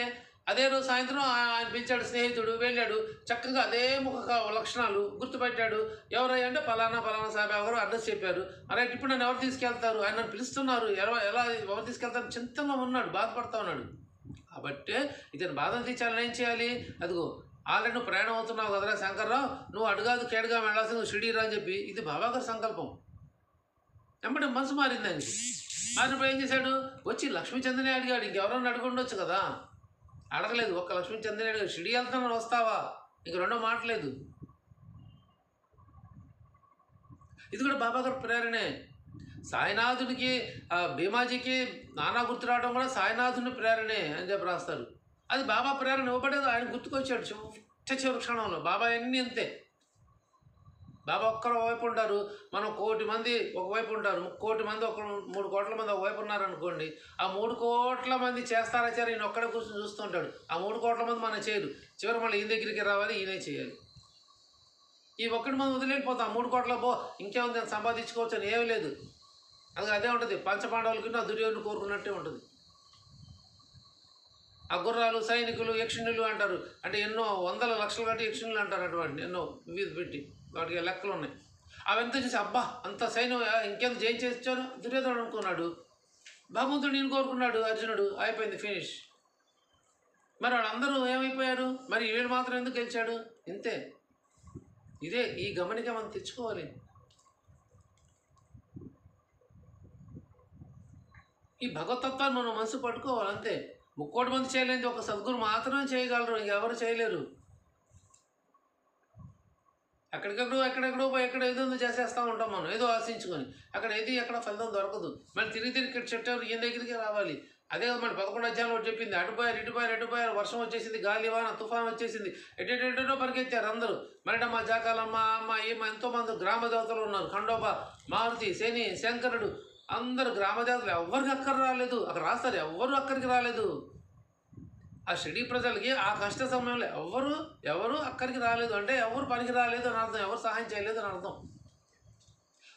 అదే రోజు సాయంత్రం ఆయన పిలిచాడు స్నేహితుడు, వెళ్ళాడు. చక్కగా అదే ముఖ లక్షణాలు గుర్తుపెట్టాడు. ఎవరయ్యా అంటే పలానా సాయిబాబా గారు అడ్రస్ చెప్పారు. అరే ఇప్పుడు నన్ను ఎవరు తీసుకెళ్తారు, ఆయన నన్ను పిలుస్తున్నారు, ఎలా ఎవరు తీసుకెళ్తారు చింతగా ఉన్నాడు, బాధపడుతూ ఉన్నాడు. కాబట్టి ఇతను బాధను తీర్చాలని ఏం చేయాలి? అదిగో ఆల్రెడీ నువ్వు ప్రయాణం అవుతున్నావు కదరా శంకర్రావు, నువ్వు అడుగాదు కేడుగా వెళ్ళాల్సింది షిరిడి రా అని చెప్పి ఇది బాబాగారి సంకల్పం. వెంబడి మనసు మారింది ఆయనకి. మారినప్పుడు ఏం చేశాడు? వచ్చి లక్ష్మీచంద్రనే అడిగాడు. ఇంకెవరన్నా అడుగుండొచ్చు కదా, అడగలేదు. ఒక్క లక్ష్మీచంద్రనే అడిగాడు. షిరిడి వెళ్తానని వస్తావా? ఇంక రెండో మాటలేదు. ఇది కూడా బాబాగారు ప్రేరణే. సాయినాథుడికి భీమాజీకి నానా గుర్తు రావడం కూడా సాయినాథుని ప్రేరణే అని చెప్పి రాస్తారు. అది బాబా ప్రేరణ ఇవ్వబడేది. ఆయన గుర్తుకొచ్చాడు చివరి క్షణంలో. బాబా అన్నీ అంతే. బాబా ఒక్కరు ఒకవైపు ఉంటారు, మనం 1 కోటి మంది ఒకవైపు ఉంటారు, 1 కోటి మంది 3 కోట్ల మంది ఒకవైపు ఉన్నారనుకోండి. ఆ 3 కోట్ల మంది చేస్తారా ఈయన ఒక్కడే కూర్చొని చూస్తుంటాడు. ఆ 3 కోట్ల మంది మనం చేయరు. చివరి మళ్ళీ ఈయన దగ్గరికి రావాలి, ఈయనే చేయాలి. ఈ 1 మంది వదిలేకపోతాం. 3 కోట్ల ఇంకేముంది అని సంపాదించుకోవచ్చు అని ఏమీ లేదు. అదే ఉంటుంది. పంచపాండవులకి నా దుర్యోధను కోరుకున్నట్టే ఉంటుంది. ఆ గుర్రాలు సైనికులు యక్షిణులు అంటారు. అంటే ఎన్నో వందల లక్షలు కట్టి యక్షిణులు అంటారు. అటువంటి ఎన్నో వివిధ పెట్టి వాటికి లెక్కలు ఉన్నాయి. అవంతా చూసి అబ్బా అంత సైన్యం ఇంకెంత జయించేసాను దుర్యోధనుడు అనుకున్నాడు. భగవంతుడు నేను కోరుకున్నాడు అర్జునుడు, అయిపోయింది ఫినిష్. మరి వాళ్ళందరూ ఏమైపోయారు? మరి వీళ్ళు మాత్రం ఎందుకు గెలిచాడు? ఇంతే. ఇదే ఈ గమనిక మనం తెచ్చుకోవాలి. ఈ భగవతత్వాన్ని మనం మనసు పట్టుకోవాలి అంతే. 3 కోట్ల మంది చేయలేనిది ఒక సద్గురు మాత్రమే చేయగలరు, ఇంకెవరు చేయలేరు. ఎక్కడెక్కడో పోయి ఏదో చేసేస్తూ ఉంటాం మనం, ఏదో ఆశించుకొని. అక్కడ ఎక్కడ ఫలితం దొరకదు. మళ్ళీ తిరిగి ఇక్కడ చెట్టు ఈయన దగ్గరికి రావాలి. అదే మళ్ళీ 11 అధ్యాయంలో చెప్పింది, అటుపోయారు, వర్షం వచ్చేసింది, గాలి వాన తుఫాన్ వచ్చేసింది, ఎటెటో పరిగెత్తారు అందరూ. మరిడమ్మ, జాకాలమ్మ, అమ్మ, ఎంతోమంది గ్రామ దేవతలు ఉన్నారు. ఖండోబా, మారుతి, శని, శంకరుడు, అందరు గ్రామ దేవతలు. ఎవరికి అక్కడికి రాలేదు. అక్కడ రాస్తారు, ఎవ్వరు అక్కడికి రాలేదు. ఆ షిరిడి ప్రజలకి ఆ కష్ట సమయంలో ఎవరు అక్కడికి రాలేదు అంటే ఎవరు పనికి రాలేదు అని అర్థం, ఎవరు సహాయం చేయలేదు అని అర్థం.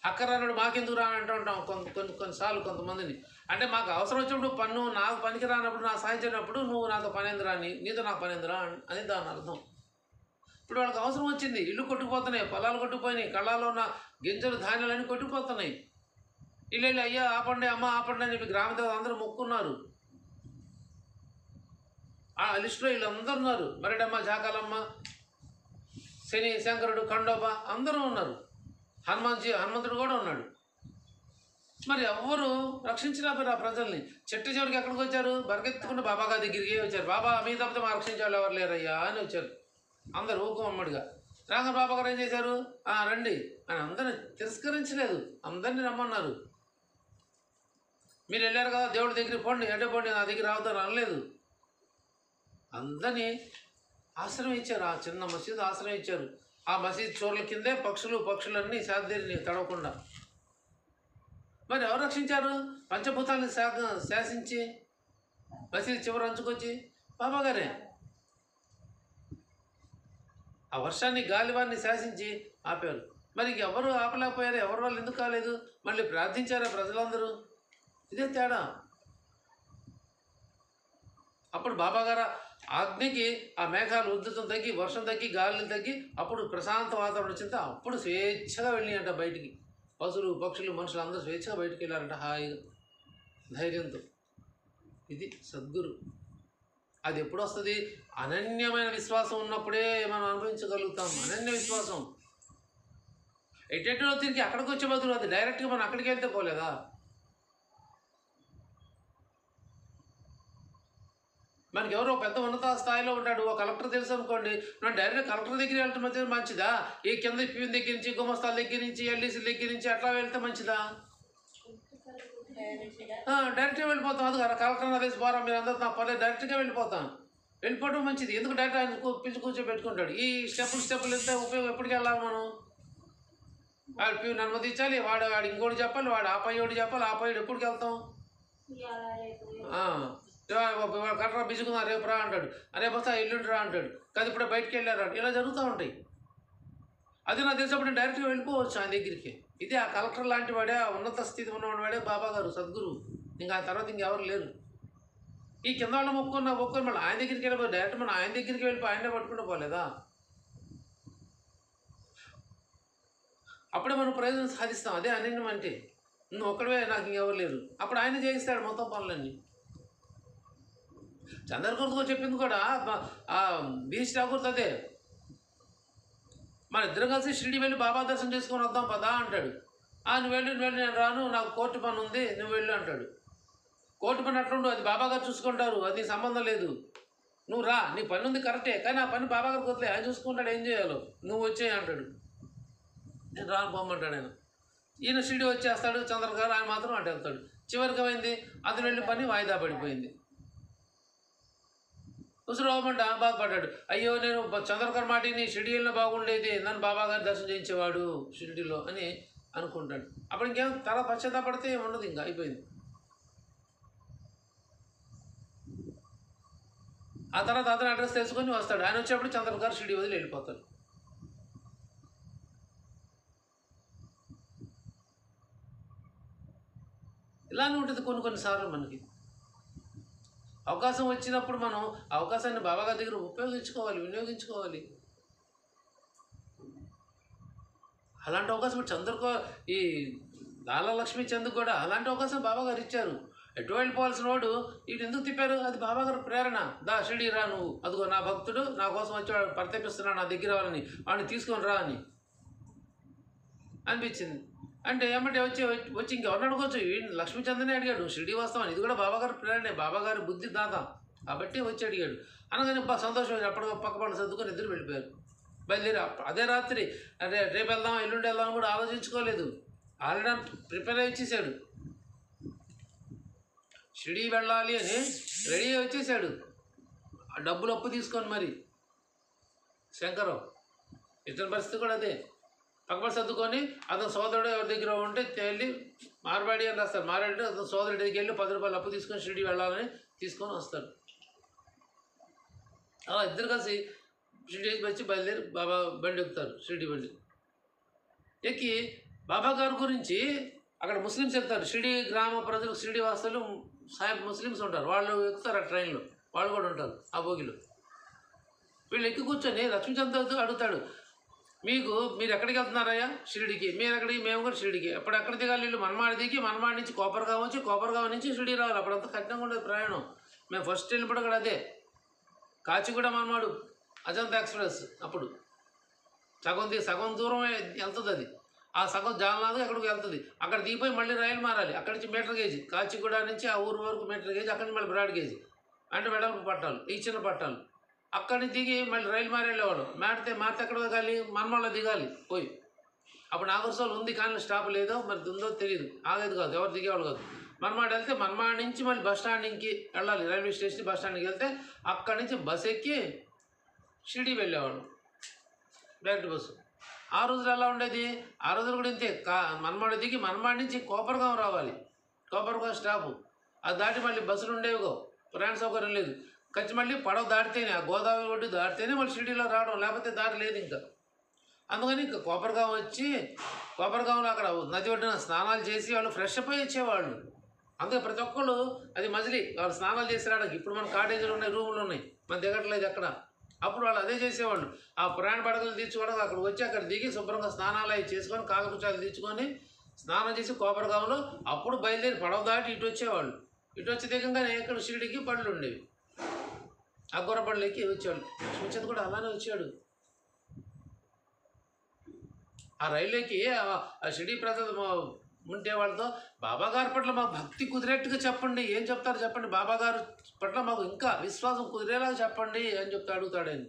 అక్కడ రానాడు మాకెందుకు రాని అంటూ ఉంటాం కొన్నిసార్లు కొంతమందిని. అంటే మాకు అవసరం వచ్చినప్పుడు నాకు పనికి రానప్పుడు, నాకు సహాయం చేయనప్పుడు నువ్వు నాతో పని ఎందురా, నీతో నాకు పని ఎందురా అని దాని అర్థం. ఇప్పుడు వాళ్ళకి అవసరం వచ్చింది, ఇల్లు కొట్టుకుపోతున్నాయి, పొలాలు కొట్టుకుపోయినాయి, కళ్ళాలో ఉన్న గింజలు ధాన్యాలన్నీ కొట్టుకుపోతున్నాయి. ఇల్లు అయ్యా ఆపండి, అమ్మ ఆపండి అని చెప్పి గ్రామ దేవతలు అందరూ మొక్కున్నారు. ఆ లిస్టులో వీళ్ళందరూ ఉన్నారు. మరిడమ్మ, జాకాలమ్మ, శని, శంకరుడు, ఖండోబా అందరూ ఉన్నారు. హనుమంతుడు కూడా ఉన్నాడు. మరి ఎవ్వరు రక్షించలేకపోయారు ఆ ప్రజల్ని. చెట్టు చివరికి ఎక్కడికి వచ్చారు? బరకెత్తుకుంటూ బాబాగారి దగ్గరికి వచ్చారు. బాబా మీ తప్పితే మా రక్షించే వాళ్ళు ఎవరు లేరయ్యా అని వచ్చారు అందరు ఊకమ్మడిగా. రాగా బాబాగారు ఏం చేశారు? రండి అని అందరిని తిరస్కరించలేదు, అందరినీ రమ్మన్నారు. మీరు వెళ్ళారు కదా దేవుడి దగ్గరికి పోండి, పోండి, నా దగ్గర రావద్దని అనలేదు. అందరినీ ఆశ్రయం ఇచ్చారు. ఆ చిన్న మసీదు ఆశ్రయం ఇచ్చారు. ఆ మసీదు చూర్ల కిందే పక్షులన్నీ శాంతిని తడవకుండా. మరి ఎవరు రక్షించారు? పంచభూతాన్ని శాసించి మసీదు చివరి అంచుకొచ్చి బాబాగారే. ఆ వర్షాన్ని, గాలివాన్ని శాసించి ఆపారు. మరి ఎవరు ఆపలేకపోయారు? ఎవరి వాళ్ళు ఎందుకు కాలేదు? మళ్ళీ ప్రార్థించారా ప్రజలందరూ? ఇదే తేడా. అప్పుడు బాబాగారు ఆజ్ఞకి ఆ మేఘాలు ఉద్ధృతం తగ్గి, వర్షం తగ్గి, గాలి తగ్గి, అప్పుడు ప్రశాంత వాతావరణం వచ్చింది. అప్పుడు స్వేచ్ఛగా వెళ్ళినాయంట బయటికి. పశువులు, పక్షులు, మనుషులు అందరూ స్వేచ్ఛగా బయటికి వెళ్ళారంట హాయిగా, ధైర్యంతో. ఇది సద్గురు. అది ఎప్పుడు వస్తుంది? అనన్యమైన విశ్వాసం ఉన్నప్పుడే మనం అనుభవించగలుగుతాం. అనన్య విశ్వాసం. ఎటెటో తిరిగి అక్కడికి వచ్చే బదులు అది డైరెక్ట్గా మనం అక్కడికి వెళ్తే పోలేదా? మనకి ఎవరో పెద్ద ఉన్నత స్థాయిలో ఉంటాడు, ఓ కలెక్టర్ తెలుసు అనుకోండి, మనం డైరెక్ట్ కలెక్టర్ దగ్గర వెళ్ళటం మంచిదా? ఈ కింద పిఎం దగ్గర నుంచి, గుమస్తాల దగ్గర నుంచి, ఎల్డీసీ దగ్గర నుంచి అట్లా వెళ్తే మంచిదా? డైరెక్ట్గా వెళ్ళిపోతాం. అది కదా కలెక్టర్ అదేసి పోరా మీరు అందరూ నా పర్లేదు, డైరెక్ట్గా వెళ్ళిపోవడం మంచిది. ఎందుకు డైరెక్ట్ ఆయన పిలిచి కూర్చోబెట్టుకుంటాడు? ఈ స్టెప్పులు వెళ్తే ఉపయోగం ఎప్పటికి వెళ్ళాలి మనం? వాడు పిఎం అనుమతించాలి, వాడు ఇంకోటి చెప్పాలి, వాడు ఆపయ్యోడు చెప్పాలి, ఆపయ్యోడు ఎప్పటికి వెళ్తాం? కలెక్టర్ బిజుకున్నా రేపు రా అంటాడు, రేపు వస్తా ఎల్లుండి రా అంటాడు, కాదు ఇప్పుడే బయటికి వెళ్ళారు. ఇలా జరుగుతూ ఉంటాయి. అది నాకు తెలిసినప్పుడు నేను డైరెక్ట్గా వెళ్ళిపోవచ్చు ఆయన దగ్గరికి. ఇదే ఆ కలెక్టర్ లాంటి వాడే, ఆ ఉన్నత స్థితి ఉన్నవాడే బాబాగారు, సద్గురు. ఇంకా ఆ తర్వాత ఇంకెవరు లేరు. ఈ కింద వాళ్ళు మొక్కుకొని మళ్ళీ ఆయన దగ్గరికి వెళ్ళిపోయి డైరెక్ట్ మనం ఆయన దగ్గరికి వెళ్ళిపోయి ఆయనే పట్టుకుంటూ పోలేదా? అప్పుడే మనం ప్రయోజనం సాధిస్తాం. అదే అనన్యం అంటే. నువ్వు ఒక్కడే, నాకు ఇంకెవరు లేరు. అప్పుడు ఆయన చేయిస్తాడు మొత్తం పనులన్నీ. చంద్రగురుతో చెప్పింది కూడా బీచ్ ఠాకూర్తో అదే. మన ఇద్దరు కలిసి షిరిడి వెళ్ళి బాబా దర్శనం చేసుకొని వద్దాం పదా అంటాడు. నువ్వు వెళ్ళి నేను రాను, నాకు కోర్టు పని ఉంది, నువ్వు వెళ్ళు అంటాడు. కోర్టు పని అట్లుండు, అది బాబాగారు చూసుకుంటారు, అది సంబంధం లేదు, నువ్వు రా, నీ పని ఉంది కరెక్టే, కానీ ఆ పని బాబాగారికి వదిలే, ఆయన చూసుకుంటాడు ఏం చేయాలో, నువ్వు వచ్చేయి అంటాడు. నేను రాను పోమ్మంటాడు ఆయన. ఈయన షిరిడి వచ్చేస్తాడు, చంద్రగారు ఆయన మాత్రం అంటే వెళ్తాడు. చివరికి ఏమైంది? అతను వెళ్ళిన పని వాయిదా పడిపోయింది. ఉసురోమంట బాధపడ్డాడు. అయ్యో నేను చంద్రకర్ మాటిని షిరిడి వెళ్ళిన బాగుండేది, నన్ను బాబాగారు దర్శనం చేయించేవాడు షిరిడిలో అని అనుకుంటాడు. అప్పుడు ఇంకేం తల పశ్చాత్తాపడితే ఉండదు, ఇంకా అయిపోయింది. ఆ తర్వాత అతను అడ్రస్ తెలుసుకొని వస్తాడు. ఆయన వచ్చేప్పుడు చంద్రకర్ షిరిడి వదిలి వెళ్ళిపోతాడు. ఇలానే ఉంటుంది కొన్నిసార్లు మనకి. అవకాశం వచ్చినప్పుడు మనం అవకాశాన్ని బాబాగారి దగ్గర ఉపయోగించుకోవాలి, వినియోగించుకోవాలి. అలాంటి అవకాశం ఈ లాలలక్ష్మి చందుకు కూడా అలాంటి అవకాశం బాబాగారు ఇచ్చారు. ఎటు వెళ్ళిపోవాల్సిన వాడు ఇటు ఎందుకు తిప్పారు? అది బాబాగారు ప్రేరణ. షిరిడి రా నువ్వు, అదిగో నా భక్తుడు నా కోసం వచ్చి పరితపిస్తున్నాడు, నా దగ్గర వాళ్ళని వాడిని తీసుకొని రా అని అనిపించింది. అంటే ఏమంటే వచ్చి ఇంకెవరిని అడగవచ్చు? లక్ష్మీచంద్రనే అడిగాడు, షిరిడి వస్తామని. ఇది కూడా బాబాగారు ప్రేరణే, బాబాగారి బుద్ధి దాత కాబట్టి వచ్చి అడిగాడు. అనగానే సంతోషం, అప్పటికో పక్కపండు సర్దుకొని ఇద్దరు వెళ్ళిపోయారు. బయలుదేరి అదే రాత్రి అంటే రేపు వెళ్దాం ఎల్లుండి వెళ్దాం కూడా ఆలోచించుకోలేదు. ఆల్రెడీ ప్రిపేర్ అయ్యి వచ్చేసాడు. షిరిడీ వెళ్ళాలి అని రెడీ అయ్యి వచ్చేసాడు. ఆ డబ్బులు అప్పు తీసుకొని మరి శంకరం ఇతని పరిస్థితి కూడా అదే. పక్కపడి సర్దుకొని అతని సోదరుడు ఎవరి దగ్గర ఉంటే వెళ్ళి మార్వాడి అని రాస్తారు. మార్వాడి అతని సోదరుడి దగ్గరికి వెళ్ళి 10 రూపాయలు అప్పు తీసుకొని షిరిడీ వెళ్ళాలని తీసుకొని వస్తారు. అలా ఇద్దరు కలిసి షిరిడీకి వచ్చి బయలుదేరి బాబా బండి ఎక్కుతారు. షిరిడీ బండి ఎక్కి బాబా గారి గురించి అక్కడ ముస్లిమ్స్ ఎక్కుతారు. షిరిడీ గ్రామ ప్రజలు, షిరిడీ వాసులు సాహెబ్ ముస్లిమ్స్ ఉంటారు. వాళ్ళు ఎక్కుతారు ఆ ట్రైన్లో, వాళ్ళు కూడా ఉంటారు ఆ బోగిలో. వీళ్ళు ఎక్కి కూర్చొని లక్ష్మీచంద్ర అడుగుతాడు, మీరు ఎక్కడికి వెళ్తున్నారయ్యా? షిరిడీకి. మీరు ఎక్కడికి? మేము కూడా షిరిడీకి. అప్పుడు ఎక్కడ దిగాలి? వీళ్ళు మనమాడి దిగి మనమాడి నుంచి కోపర్గావ్ వచ్చి కోపర్గావ్ నుంచి షిరిడీ రావాలి. అప్పుడంతా కఠినంగా ఉండేది ప్రయాణం. మేము ఫస్ట్ వెళ్ళినప్పుడు కూడా అదే కాచిగూడ మనమాడు అజంతా ఎక్స్ప్రెస్. అప్పుడు సగం దూరం వెళ్తుంది అది. ఆ సగం జాలనాథ్ ఎక్కడికి వెళ్తుంది. అక్కడ దిగిపోయి మళ్ళీ రైలు మారాలి. అక్కడి నుంచి మీటర్ గేజ్, కాచిగూడ నుంచి ఆ ఊరు వరకు మీటర్ గేజ్, అక్కడి నుంచి మళ్ళీ బ్రాడ్ గేజ్ అంటే వెడల్పు పట్టాలు, ఈ చిన్న పట్టాలు. అక్కడి నుంచి దిగి మళ్ళీ రైలు మారి వెళ్ళేవాడు. మారితే ఎక్కడ దిగాలి? మనమాడలో దిగాలి పోయి. అప్పుడు నాగర్సోల్ ఉంది కానీ స్టాప్ లేదో మరి ఉందో తెలియదు, ఆగేది కాదు, ఎవరు దిగేవాళ్ళు కాదు. మనమాడ వెళ్తే మనమాడ నుంచి మళ్ళీ బస్ స్టాండ్కి వెళ్ళాలి. రైల్వే స్టేషన్ బస్ స్టాండ్కి వెళ్తే అక్కడి నుంచి బస్ ఎక్కి షిరిడీ వెళ్ళేవాడు డైరెక్ట్ బస్సు. ఆ రోజులు ఎలా ఉండేది? ఆ రోజులు కూడా ఇంతే. మనమాడ దిగి మనమాడ నుంచి కోపర్గాం రావాలి. కోపర్గాం స్టాపు అది దాటి మళ్ళీ బస్సులు ఉండేవిగో, ప్రయాణ సౌకర్యం లేదు. ఖర్చు మళ్ళీ పడవ దాటితేనే, ఆ గోదావరి ఒడ్డు దాటితేనే మళ్ళీ షిరిడీలో రావడం, లేకపోతే దారి లేదు ఇంకా. అందుకని ఇంకా కోపర్గాం వచ్చి కోపర్గాంలో అక్కడ నది ఒడ్డున స్నానాలు చేసి వాళ్ళు ఫ్రెష్ అప్ అయి వచ్చేవాళ్ళు. అందుకే ప్రతి ఒక్కళ్ళు అది మజిలీ వాళ్ళు స్నానాలు చేసి రావడానికి. ఇప్పుడు మన కాటేజీలు ఉన్నాయి, రూములు ఉన్నాయి, మన దిగట్లేదు అక్కడ. అప్పుడు వాళ్ళు అదే చేసేవాళ్ళు. ఆ ప్రయాణ పడకలు తీర్చుకోవడానికి అక్కడ వచ్చి అక్కడ దిగి శుభ్రంగా స్నానాలు అవి చేసుకొని కాలకృత్యాలు తీర్చుకొని స్నానం చేసి కోపర్గాంలో అప్పుడు బయలుదేరి పడవ దాటి ఇటు వచ్చేవాళ్ళు. ఇటు వచ్చి దిగంగానే ఇక్కడ షిరిడీకి బండ్లు ఉండేవి. ఆ గుర్ర బండ్లు ఎక్కి వచ్చేవాళ్ళు. లక్ష్మీచంద్ కూడా అలానే వచ్చాడు. ఆ రైల్లోకి ఆ షిరిడీ ప్రజలు ఉంటే వాళ్ళతో బాబా గారి పట్ల మాకు భక్తి కుదిరేట్టుగా చెప్పండి. ఏం చెప్తారు చెప్పండి? బాబా గారి పట్ల మాకు ఇంకా విశ్వాసం కుదిరేలాగా చెప్పండి అని అడుగుతాడు ఆయన.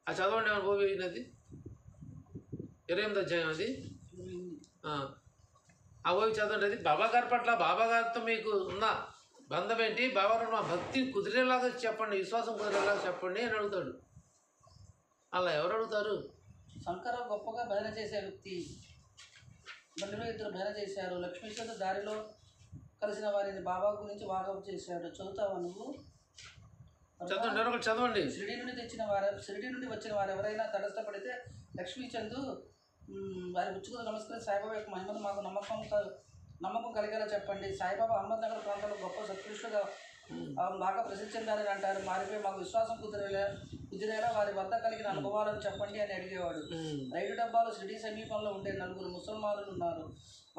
ఆ చదవండి ఏమైనా పోయి అది 28వ అధ్యాయం అది. ఆ ఓవి చదవండి. అది బాబా గారి పట్ల బాబా గారితో మీకు ఉన్న బంధం ఏంటి? బాబా గారు మా భక్తి కుదిరేలాగా చెప్పండి, విశ్వాసం కుదిరేలాగా చెప్పండి అని అడుగుతాడు. అలా ఎవరు అడుగుతారు? శంకర గొప్పగా భజన చేసే వ్యక్తి. బండిలో ఇద్దరు భజన చేశారు. లక్ష్మీచంద్ర దారిలో కలిసిన వారిని బాబా గురించి వాకప్ చేశాడు. చదువుతావా నువ్వు? చదవండి. షిరిడీ నుండి వచ్చిన వారు ఎవరైనా తటస్థపడితే లక్ష్మీచంద్ వారి ఉచ్చుకుని నమస్కరించి సాయిబాబా యొక్క మహిమను మాకు నమ్మకం కలిగేలా చెప్పండి. సాయిబాబా అహ్మద్నగర్ ప్రాంతంలో గొప్ప సత్పురుషులుగా బాగా ప్రసిద్ధి చెందారని అంటారు. మారిపోయి మాకు విశ్వాసం కుదిరేలా వారి వద్ద కలిగిన అనుభవాలను చెప్పండి అని అడిగేవాడు. రైలు డబ్బాలో షిరిడీ సమీపంలో ఉండే 4 ముసల్మానులు ఉన్నారు.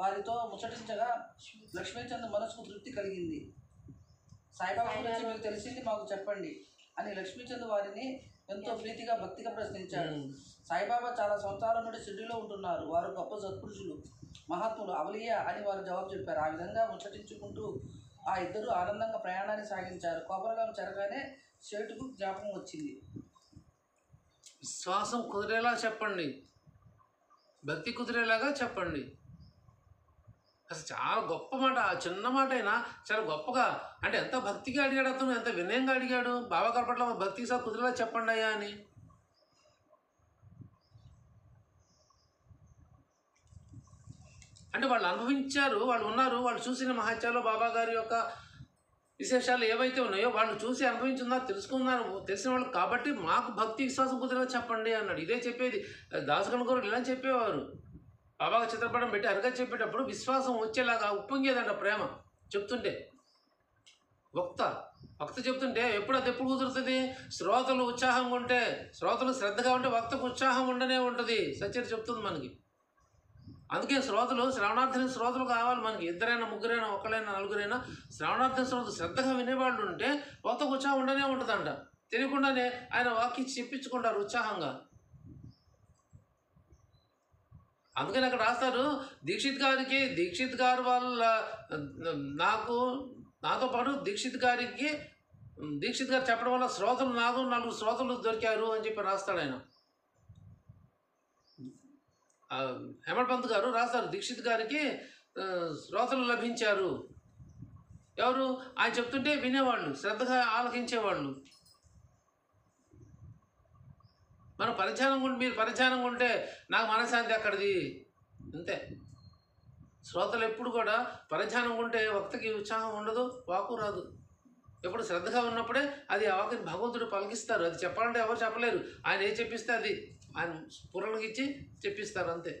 వారితో ముచ్చటించగా లక్ష్మీచంద్ మనసుకు తృప్తి కలిగింది. సాయిబాబా గురించి మీకు తెలిసింది మాకు చెప్పండి అని లక్ష్మీచంద్ వారిని ఎంతో ప్రీతిగా భక్తిగా ప్రశ్నించాడు. సాయిబాబా చాలా సంవత్సరాల నుండి షిరిడీలో ఉంటున్నారు. వారు గొప్ప సత్పురుషులు, మహాత్ములు, అవలియా అని వారు జవాబు చెప్పారు. ఆ విధంగా ముచ్చటించుకుంటూ ఆ ఇద్దరు ఆనందంగా ప్రయాణాన్ని సాగించారు. కోపరగాం చెరగానే సేటుకు జ్ఞాపకం వచ్చింది. విశ్వాసం కుదిరేలా చెప్పండి, భక్తి కుదిరేలాగా చెప్పండి. అసలు చాలా గొప్ప మాట. ఆ చిన్న మాట అయినా చాలా గొప్పగా, అంటే ఎంత భక్తిగా అడిగాడు అతను, ఎంత వినయంగా అడిగాడు. బాబా గారి పట్ల భక్తికి సార్ కుదిరేలా చెప్పండి అయ్యా అని. అంటే వాళ్ళు అనుభవించారు, వాళ్ళు ఉన్నారు, వాళ్ళు చూసిన మహత్యాలు బాబా గారి యొక్క విశేషాలు ఏవైతే ఉన్నాయో వాళ్ళు చూసి అనుభవించున్నారు, తెలుసుకున్నారు, తెలిసిన వాళ్ళు. కాబట్టి మాకు భక్తి విశ్వాసం కుదిరేలా చెప్పండి అన్నాడు. ఇదే చెప్పేది దాసగణ గురువులు ఇలా చెప్పేవారు. బాబాగా చిత్రపటం పెట్టి అరగా చెప్పేటప్పుడు విశ్వాసం వచ్చేలాగా ఉప్పొంగేదంట ప్రేమ చెప్తుంటే. వక్త చెప్తుంటే ఎప్పుడు కుదురుతుంది? శ్రోతలు ఉత్సాహంగా ఉంటే, శ్రోతలు శ్రద్ధగా ఉంటే వక్తకు ఉత్సాహం ఉండనే ఉంటుంది. సత్యం చెప్తుంది మనకి. అందుకే శ్రవణార్థిని శ్రోతలు కావాలి మనకి. 2 3 1 4 శ్రవణార్థిని శ్రోతలు శ్రద్ధగా వినేవాళ్ళు ఉంటే వక్తకు ఉత్సాహం ఉండనే ఉంటుందంట. తెలియకుండానే ఆయన వాక్యం చెప్పించుకుంటారు ఉత్సాహంగా. అందుకని అక్కడ రాస్తారు, దీక్షిత్ గారు వాళ్ళ నాతో పాటు దీక్షిత్ గారికి దీక్షిత్ గారు చెప్పడం వల్ల శ్రోతలు నలుగురు శ్రోతలు దొరికారు అని చెప్పి రాస్తాడు ఆయన. హేమంత్ పంత్ గారు రాస్తారు దీక్షిత్ గారికి శ్రోతలు లభించారు. ఎవరు? ఆయన చెప్తుంటే వినేవాళ్ళు, శ్రద్ధగా ఆలకించేవాళ్ళు. మనం మీరు పరిధ్యానంగా ఉంటే నాకు మనశ్శాంతి అక్కడిది అంతే. శ్రోతలు ఎప్పుడు కూడా పరిధ్యానంగా ఉంటే వక్తకి ఉత్సాహం ఉండదు, వాకు రాదు. ఎప్పుడు శ్రద్ధగా ఉన్నప్పుడే అది ఆ వాకుని భగవంతుడు పలికిస్తారు. అది చెప్పాలంటే ఎవరు చెప్పలేరు. ఆయన ఏం చెప్పిస్తే అది ఆయన స్ఫురణకి ఇచ్చి చెప్పిస్తారు అంతే.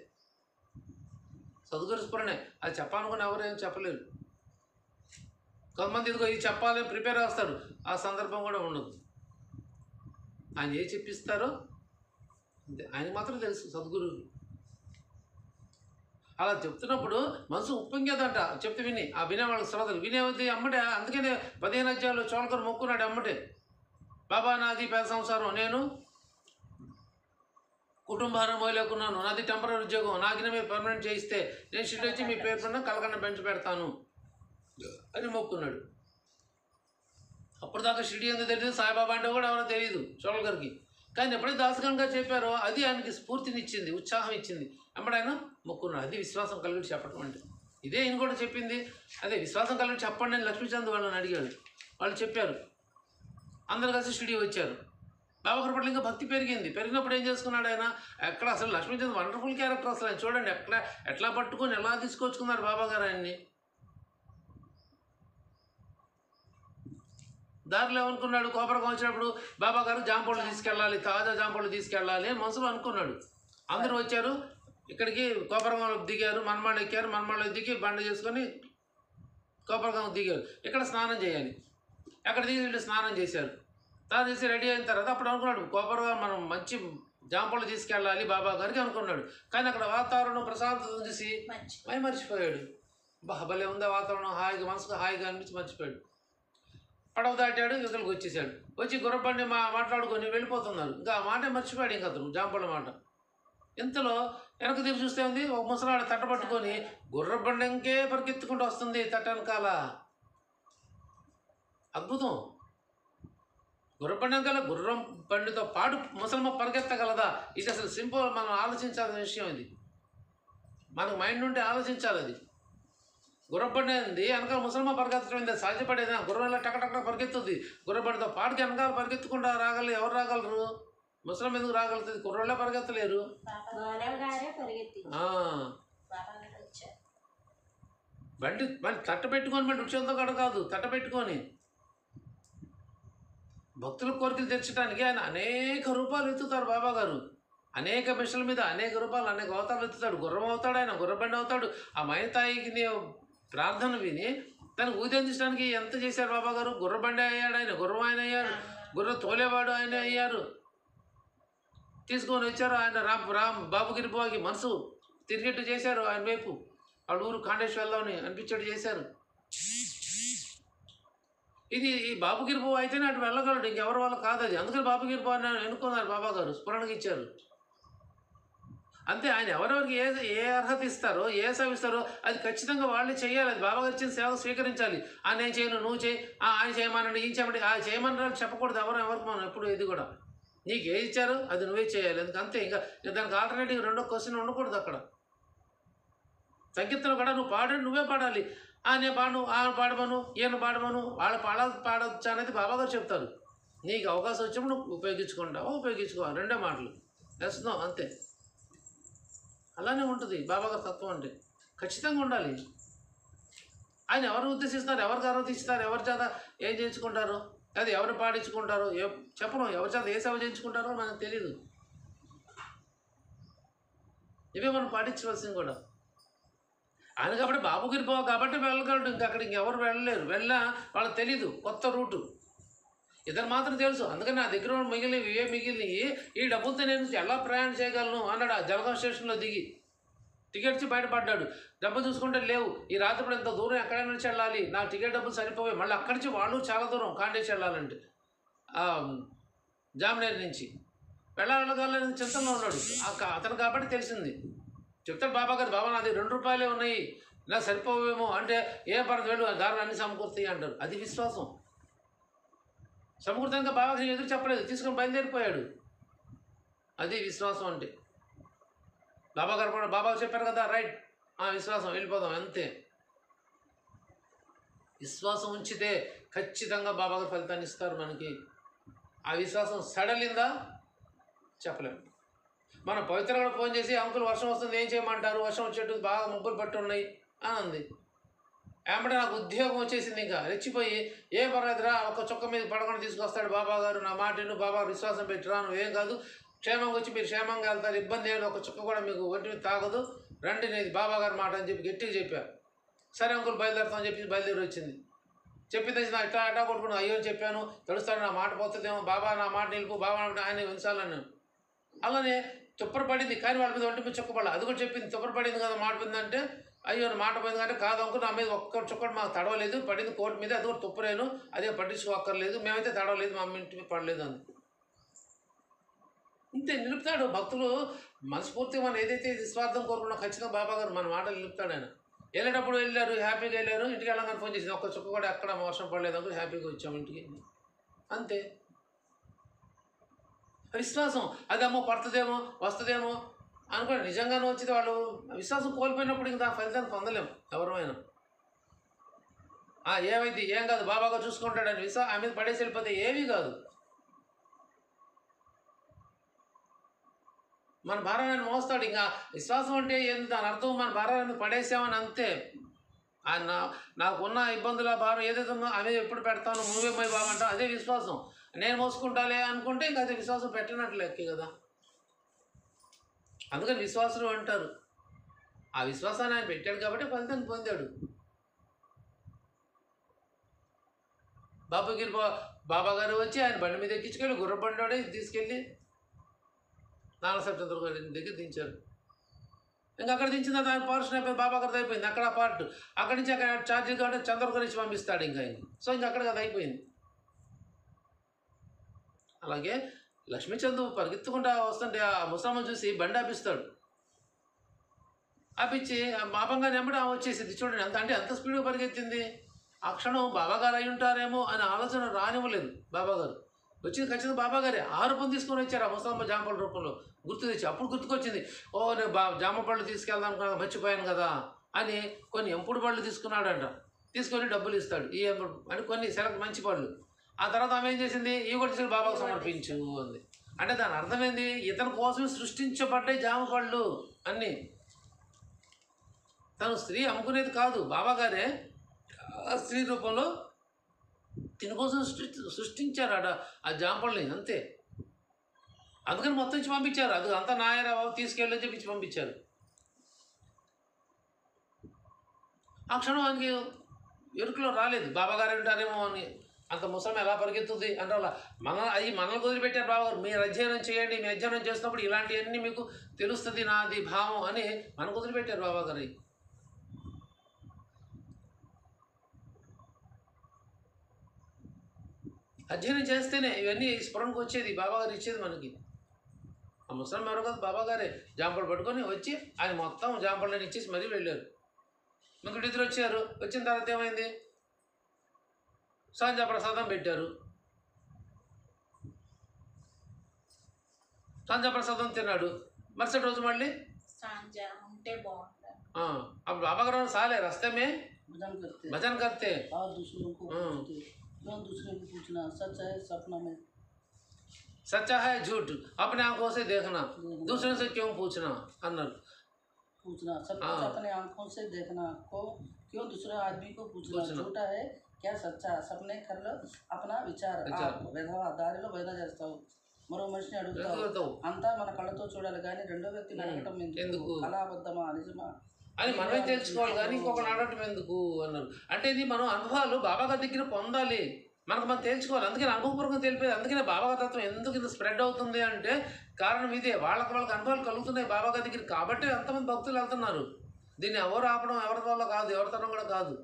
సద్గురు స్ఫురణే. అది చెప్పాలనుకుని ఎవరు ఏం చెప్పలేరు. కొంతమంది ఇదిగో ఇది చెప్పాలని ప్రిపేర్ అవుతారు, ఆ సందర్భం కూడా ఉండదు. ఆయన ఏ చెప్పిస్తారో అంతే, ఆయనకి మాత్రం తెలుసు సద్గురువుకి. అలా చెప్తున్నప్పుడు మనసు ఉప్పొంగేదంట చెప్తే విని, ఆ వినేవాళ్ళకి శ్రోతలు వినేది అమ్మటే. అందుకనే 15 అధ్యాయంలో చోళకరు మొక్కున్నాడు అమ్మటే, బాబా నాది పేద సంసారం, నేను కుటుంబాన్ని మోయలేకున్నాను, నాది టెంపరీ ఉద్యోగం, నాకిన మీరు పర్మనెంట్ చేయిస్తే నేను షిట్ వచ్చి మీ పేరు పైన కలకన్న పెంచి పెడతాను అని మొక్కున్నాడు. అప్పుడు దాకా షిడి ఎందుకు తెలియదు, సాయిబాబా అంటే కూడా ఎవరో తెలియదు చోళకర్కి. కానీ ఎప్పుడైతే దాసగంగా చెప్పారో అది ఆయనకి స్ఫూర్తినిచ్చింది, ఉత్సాహం ఇచ్చింది. అప్పుడు ఆయన మొక్కున్నాడు. అది విశ్వాసం కలిగి చెప్పడం అంటే. ఇదే ఈయన కూడా చెప్పింది అదే, విశ్వాసం కలిగి చెప్పండి అని లక్ష్మీచంద్ వాళ్ళని అడిగాడు. వాళ్ళు చెప్పారు. అందరు కలిసి షిడి వచ్చారు. బాబా పట్ల ఇంకా భక్తి పెరిగింది. పెరిగినప్పుడు ఏం చేసుకున్నాడు ఆయన? ఎక్కడ అసలు లక్ష్మీచంద్ వండర్ఫుల్ క్యారెక్టర్ అసలు. ఆయన చూడండి ఎట్లా పట్టుకొని ఎలా తీసుకొచ్చుకున్నారు బాబా గారు ఆయన్ని. దారిలో ఏమనుకున్నాడు? కోపరకం వచ్చినప్పుడు బాబా గారు జాంపళ్ళు తీసుకెళ్ళాలి, తాజా జాంపళ్ళు తీసుకెళ్ళాలి అని మనసులో అనుకున్నాడు. అందరూ వచ్చారు ఇక్కడికి, కోపరకంలో దిగారు, మనమాళ్ళు ఎక్కారు, మనమాళ్ళు దిగి బండ చేసుకొని కోపరకం దిగారు. ఇక్కడ స్నానం చేయాలి. అక్కడ దిగి వీళ్ళు స్నానం చేశారు. స్నానం చేసి రెడీ అయిన తర్వాత అప్పుడు అనుకున్నాడు కోపరకం మనం మంచి జాంపళ్ళు తీసుకెళ్ళాలి బాబా గారికి అనుకున్నాడు. కానీ అక్కడ వాతావరణం ప్రశాంతత చూసి మర్చిపోయాడు. భలే ఉందా వాతావరణం, హాయిగా మనసుకు హాయిగా అనిపించి మర్చిపోయాడు. పడవ దాటాడు, యువతలకు వచ్చేసాడు. వచ్చి గుర్రబండి మాట్లాడుకొని వెళ్ళిపోతున్నారు. ఇంకా ఆ మాట మర్చిపోయాడు. ఇంకా అతను జాంపళ్ళ మాట. ఇంతలో వెనక తిరిగి చూస్తే ఉంది, ఒక ముసలాడు తట్ట పట్టుకొని గుర్రబండి ఇంకే పరిగెత్తుకుంటూ వస్తుంది తట్ట వెనకాల. అద్భుతం. గుర్రబండి వెనకాల గుర్రం బండితో పాటు ముసలమ్మ పరిగెత్తగలదా? ఇది అసలు సింపుల్, మనం ఆలోచించాల్సిన విషయం. ఇది మనకు మైండ్ ఉంటే ఆలోచించాలి. అది గుర్రబండి అంది వెనకాల ముసలమ్మ పరిగెత్తడం సాధ్యపడేది. గుర్రం ఇలా టకటక పరిగెత్తుంది. గుర్రబండితో పాటుకి వెనకాల పరిగెత్తుకుంటా రాగలరు. ఎవరు రాగలరు? ముసలం ఎందుకు రాగలుగుతుంది? కుర్రోళ్ళే పరిగెత్తలేరు. బండి తట్ట పెట్టుకొని బండి ఉత్సవంతో కూడా కాదు, తట్ట పెట్టుకొని భక్తుల కోరికలు తెచ్చడానికి ఆయన అనేక రూపాలు ఎత్తుతారు బాబా గారు. అనేక మిషన్ల మీద అనేక రూపాయలు, అనేక అవతారాలు ఎత్తుతాడు. గుర్రం అవుతాడు ఆయన, గుర్రబండి అవుతాడు. ఆ మైతాయికి ప్రార్థన విని తనకు ఊదందించడానికి ఎంత చేశారు బాబా గారు? గుర్రబండి అయ్యాడు ఆయన, గుర్రం ఆయన అయ్యారు, గుర్రం తోలేవాడు ఆయన అయ్యారు. తీసుకొని వచ్చారు ఆయన. బాబుగిరి బాబుకి మనసు తిరిగేట్టు చేశారు ఆయన వైపు. వాళ్ళ ఊరు కాండేశ్వర్లోని అనిపించేట్టు చేశారు. ఇది ఈ బాబుగిరి బాబు అయితేనే అటు వెళ్ళగలడు, ఇంకెవరి వల్ల కాదు అది. అందుకని బాబుగిరి బాబు అని ఎన్నుకున్నారు బాబా గారు, స్ఫురణకి ఇచ్చారు అంతే. ఆయన ఎవరెవరికి ఏ అర్హత ఇస్తారో, ఏ సేవ ఇస్తారో అది ఖచ్చితంగా వాళ్ళే చేయాలి. అది బాబా గారు ఇచ్చిన సేవ స్వీకరించాలి. నేను చేయను, నువ్వు చేయి, ఆయన చేయమనండి, ఈయన చేయమండి, చేయమని చెప్పకూడదు ఎవరికి. మనం ఎప్పుడు ఇది కూడా నీకు ఏ ఇచ్చారో అది నువ్వే చేయాలి. అందుకంతే. ఇంకా దానికి ఆల్టర్నేటివ్ రెండో క్వశ్చన్ ఉండకూడదు అక్కడ. సంకీర్తన కూడా నువ్వు పాడండి, నువ్వే పాడాలి. నేను పాడను, పాడమను, ఈయన పాడమను, వాళ్ళు పాడవచ్చు అనేది బాబా గారు చెప్తారు. నీకు అవకాశం వచ్చినప్పుడు నువ్వు ఉపయోగించుకో, రెండే మాటలు వేస్తున్నావు అంతే. అలానే ఉంటుంది బాబా గారి తత్వం అంటే. ఖచ్చితంగా ఉండాలి. ఆయన ఎవరు ఉద్దేశిస్తారు, ఎవరికి ఆరాధిస్తారు, ఎవరి చేత ఏం చేయించుకుంటారో, అది ఎవరు పాడించుకుంటారో చెప్పను, ఎవరి చేత ఏ సేవ చేయించుకుంటారో మనకు తెలియదు. ఇవే మనం పాటించవలసింది కూడా. ఆయన కాబట్టి బాబుగిరి బాబు కాబట్టి వెళ్ళగలడు. ఇంకా అక్కడ ఇంకెవరు వెళ్ళలేరు. వాళ్ళకి తెలీదు, కొత్త రూటు. ఇతను మాత్రం తెలుసు. అందుకని నా దగ్గర మిగిలినవి ఈ డబ్బులతో నేను ఎలా ప్రయాణం చేయగలను అన్నాడు. ఆ జలగాం స్టేషన్లో దిగి టికెట్ ఇచ్చి బయటపడ్డాడు. డబ్బులు చూసుకుంటే లేవు. ఈ రాత్రి ఇంత దూరం ఎక్కడైనా నుంచి వెళ్ళాలి, నా టికెట్ డబ్బులు సరిపోయి. మళ్ళీ అక్కడి నుంచి వాళ్ళు చాలా దూరం కాండేసి వెళ్ళాలంటే, జామినేర్ నుంచి వెళ్ళగలని చింతలో ఉన్నాడు అతను. కాబట్టి తెలిసింది. చెప్తాడు బాబా గారు, బాబా నాది 2 రూపాయలే ఉన్నాయి, నాకు సరిపోవేమో అంటే, ఏం పర్లేదు వెళ్ళు, దారులు అన్ని సమకూర్తాయి అంటారు. అది విశ్వాసం. సమకూర్తంగా బాబాకి ఎదురు చెప్పలేదు, తీసుకొని బయలుదేరిపోయాడు. అది విశ్వాసం అంటే. బాబా గారు కూడా బాబా చెప్పారు కదా, రైట్, విశ్వాసం, వెళ్ళిపోదాం అంతే. విశ్వాసం ఉంచితే ఖచ్చితంగా బాబా గారు ఫలితాన్ని ఇస్తారు మనకి. ఆ విశ్వాసం సడలిందా చెప్పలేము. మన పవిత్ర కూడా ఫోన్ చేసి, అంకుల్ వర్షం వస్తుంది ఏం చేయమంటారు, వర్షం వచ్చేట్టు బాగా ముగ్గులు పట్టి ఉన్నాయి అని అంది. ఏమంటే నాకు ఉద్యోగం వచ్చేసింది, ఇంకా రెచ్చిపోయి ఏం పర్లేదురా, ఒక చుక్క మీద పడకుండా తీసుకొస్తాడు బాబా గారు, నా మాటను బాబా విశ్వాసం పెట్టిరా, నువ్వేం కాదు, క్షేమంగా వచ్చి మీరు క్షేమంగా వెళ్తారు, ఇబ్బంది ఏడు, ఒక చుక్క కూడా మీకు ఒంటి మీద తాగదు, రండి నేను బాబా గారి మాట అని చెప్పి గట్టిగా చెప్పారు. సరే అంకుల్ బయలుదేరుతామని చెప్పి బయలుదేరి వచ్చింది. చెప్పింది నా ఇట్లా కొట్టుకుని అయ్యో చెప్పాను, తెలుస్తాడు నా మాట పోతుందేమో, బాబా నా మాట నిలుపు, బాబా ఆయన వినిసాలను. అలానే తుప్పర పడింది, కానీ వాళ్ళ మీద ఒంటి మీద చుక్కపడాలి. అది కూడా చెప్పింది, తుప్పర పడింది కదా మాట పోయిందంటే, అయ్యో మాట పోయింది అంటే, కాదు అంకుల్ నా మీద ఒక్క చుక్కటి మాకు తడవలేదు, పడింది కోటి మీద, అది కూడా తుప్పరేను, అదే పట్టించుకోక్కర్లేదు, మేమైతే తడవలేదు, మా ఇంటి మీద పడలేదు అంది. ఇంతే నిలుపుతాడు. భక్తులు మనస్ఫూర్తిగా మనం ఏదైతే నిస్వార్థం కోరుకున్నా ఖచ్చితంగా బాబా గారు మన మాటలు నిలుపుతాడు. ఆయన వెళ్ళేటప్పుడు వెళ్ళారు, హ్యాపీగా వెళ్ళారు, ఇంటికి వెళ్ళగానే ఫోన్ చేసింది, ఒక్క చుక్క కూడా ఎక్కడ వర్షం పడలేదు అంకుల్, హ్యాపీగా వచ్చాము ఇంటికి, అంతే. విశ్వాసం అది అమ్మో పడుతుందేమో వస్తుందేమో అనుకోండి, నిజంగానే వచ్చింది. వాళ్ళు విశ్వాసం కోల్పోయినప్పుడు ఇంకా ఫలితాన్ని పొందలేము ఎవరైనా. ఏమైంది ఏం కాదు బాబాగా చూసుకుంటాడని ఆమె మీద పడేసి వెళ్ళిపోతే ఏమీ కాదు. మన భారాన్ని మోస్తాడు. ఇంకా విశ్వాసం అంటే ఏంటి దాని అర్థం, మన భారాన్ని పడేసామని అంతే. నాకున్న ఇబ్బందుల భారం ఏదైతే ఉందో అదే ఎప్పుడు పెడతాను, నువ్వే పోయి బాబా అంటావు, అదే విశ్వాసం. నేను మోసుకుంటాలే అనుకుంటే ఇంకా అదే విశ్వాసం పెట్టినట్లు లెక్కే కదా. అందుకని విశ్వాసులు అంటారు. ఆ విశ్వాసాన్ని ఆయన పెట్టాడు కాబట్టి ఫలితాన్ని పొందాడు. బాబా గారు వచ్చి ఆయన బండి మీద ఎక్కించుకెళ్ళి గుర్ర బండి తీసుకెళ్ళి నాగసాహెబ్ చంద్ర గారి దగ్గర దించారు. ఇంకా అక్కడ దించిన తర్వాత ఆయన పార్షన్ అయిపోయింది, బాబా గారిది అయిపోయింది అక్కడ పార్ట్. అక్కడి నుంచి అక్కడ ఛార్జీ కాబట్టి చంద్రగారి నుంచి పంపిస్తాడు ఇంకా ఆయన. సో ఇంకా అక్కడికి అది అయిపోయింది. అలాగే లక్ష్మీచంద్రు పరిగెత్తుకుంటా వస్తుంటే ఆ ముసలమ్మ చూసి బండి ఆపిస్తాడు. ఆపించి పాపంగా నెమ్మడి వచ్చేసింది. చూడండి అంటే అంత స్పీడ్గా పరిగెత్తింది. ఆ క్షణం బాబాగారు అయి ఉంటారేమో అనే ఆలోచన రానివ్వలేదు. బాబాగారు వచ్చింది ఖచ్చితంగా బాబాగారే. 6 పళ్ళు తీసుకొని వచ్చారు ఆ ముసలమ్మ జామపళ్ళ రూపంలో గుర్తు తెచ్చి. అప్పుడు గుర్తుకొచ్చింది, నేను జామపళ్ళు తీసుకెళ్దాం అనుకున్నా, మర్చిపోయాను కదా అని కొన్ని ఎంపుడు పళ్ళు తీసుకున్నాడంట. తీసుకొని డబ్బులు ఇస్తాడు ఈ అని కొన్ని సెలెక్ట్ మంచి పళ్ళు. ఆ తర్వాత ఆమె ఏం చేసింది, ఈ కూడా తీసుకొని బాబాకు సమర్పించు అంది. అంటే దాని అర్థమైంది, ఇతని కోసం సృష్టించబడ్డాయి జామ పళ్ళు అన్నీ. తను స్త్రీ అమ్ముకునేది కాదు, బాబాగారే స్త్రీ రూపంలో తిని కోసం సృష్టించారు ఆ జాంపళ్ళని, అంతే. అందుకని మొత్తం ఇచ్చి పంపించారు. అది అంతా నాయరా బాబు తీసుకెళ్ళని చెప్పి ఇచ్చి పంపించారు. ఆ క్షణం ఆయనకి ఎరుకలో రాలేదు బాబాగారు అంటారేమో అని. అంత ముసలం ఎలా పరిగెత్తుంది అంటే అలా మనల్ని వదిలిపెట్టారు బాబాగారు. మీరు అధ్యయనం చేయండి, మీ అధ్యయనం చేసినప్పుడు ఇలాంటివన్నీ మీకు తెలుస్తుంది నాది భావం అని మనకు వదిలిపెట్టారు బాబాగారు. అధ్యయనం చేస్తేనే ఇవన్నీ స్ఫురణకు వచ్చేది, బాబాగారు ఇచ్చేది మనకి. ఆ ముసలం ఎవరో కదా బాబాగారే జాంపళ్ళు పట్టుకొని వచ్చి ఆయన మొత్తం జాంపళ్ళని ఇచ్చేసి మరీ వెళ్ళారు. ఇంకొకటి ఇద్దరు వచ్చారు. వచ్చిన తర్వాత ఏమైంది, సాంజా ప్రసాదం పెట్టారు. సాంజా ప్రసాదం తిన్నాడు. మరుసటి రోజు మళ్ళీ సాంజా ఉంటే బాగుంటుంది. అప్పుడు బాబాగారు సాలే రస్తే మే भजन करते और दूसरों को पूछते, क्यों दूसरे को पूछना, सच है सपना में, सच्चा है झूठ अपने आंखों से देखना, दूसरे से क्यों पूछना अన్నారు. पूछना सब कुछ अपने आंखों से देखना को क्यों दूसरे आदमी को पूछना, झूठा है क्या सच्चा, सपने कर लो अपना విచార దారిలో వేద చేస్తావు, మరో మనిషిని అడుగుతావు, అంతా మన కళ్ళతో చూడాలి కానీ రెండో వ్యక్తిని అడగటం ఎందుకు, కళ అబద్ధమా నిజమా అని మనమే తెలుసుకోవాలి కానీ ఇంకొకటి అడగటం ఎందుకు అన్నారు. అంటే ఇది మనం అనుభవాలు బాబాగారి దగ్గర పొందాలి, మనకు మనం తెలుసుకోవాలి. అందుకని అనుభవపూర్వకంగా తెలిపేది. అందుకనే బాబాగారి తత్వం ఎందుకు ఇంత స్ప్రెడ్ అవుతుంది అంటే కారణం ఇదే. వాళ్ళకి అనుభవాలు కలుగుతున్నాయి బాబాగారి దగ్గర కాబట్టి ఎంతమంది భక్తులు వెళ్తున్నారు. దీన్ని ఎవరు ఆపడం ఎవరి వల్ల కాదు, ఎవరితనం కూడా కాదు.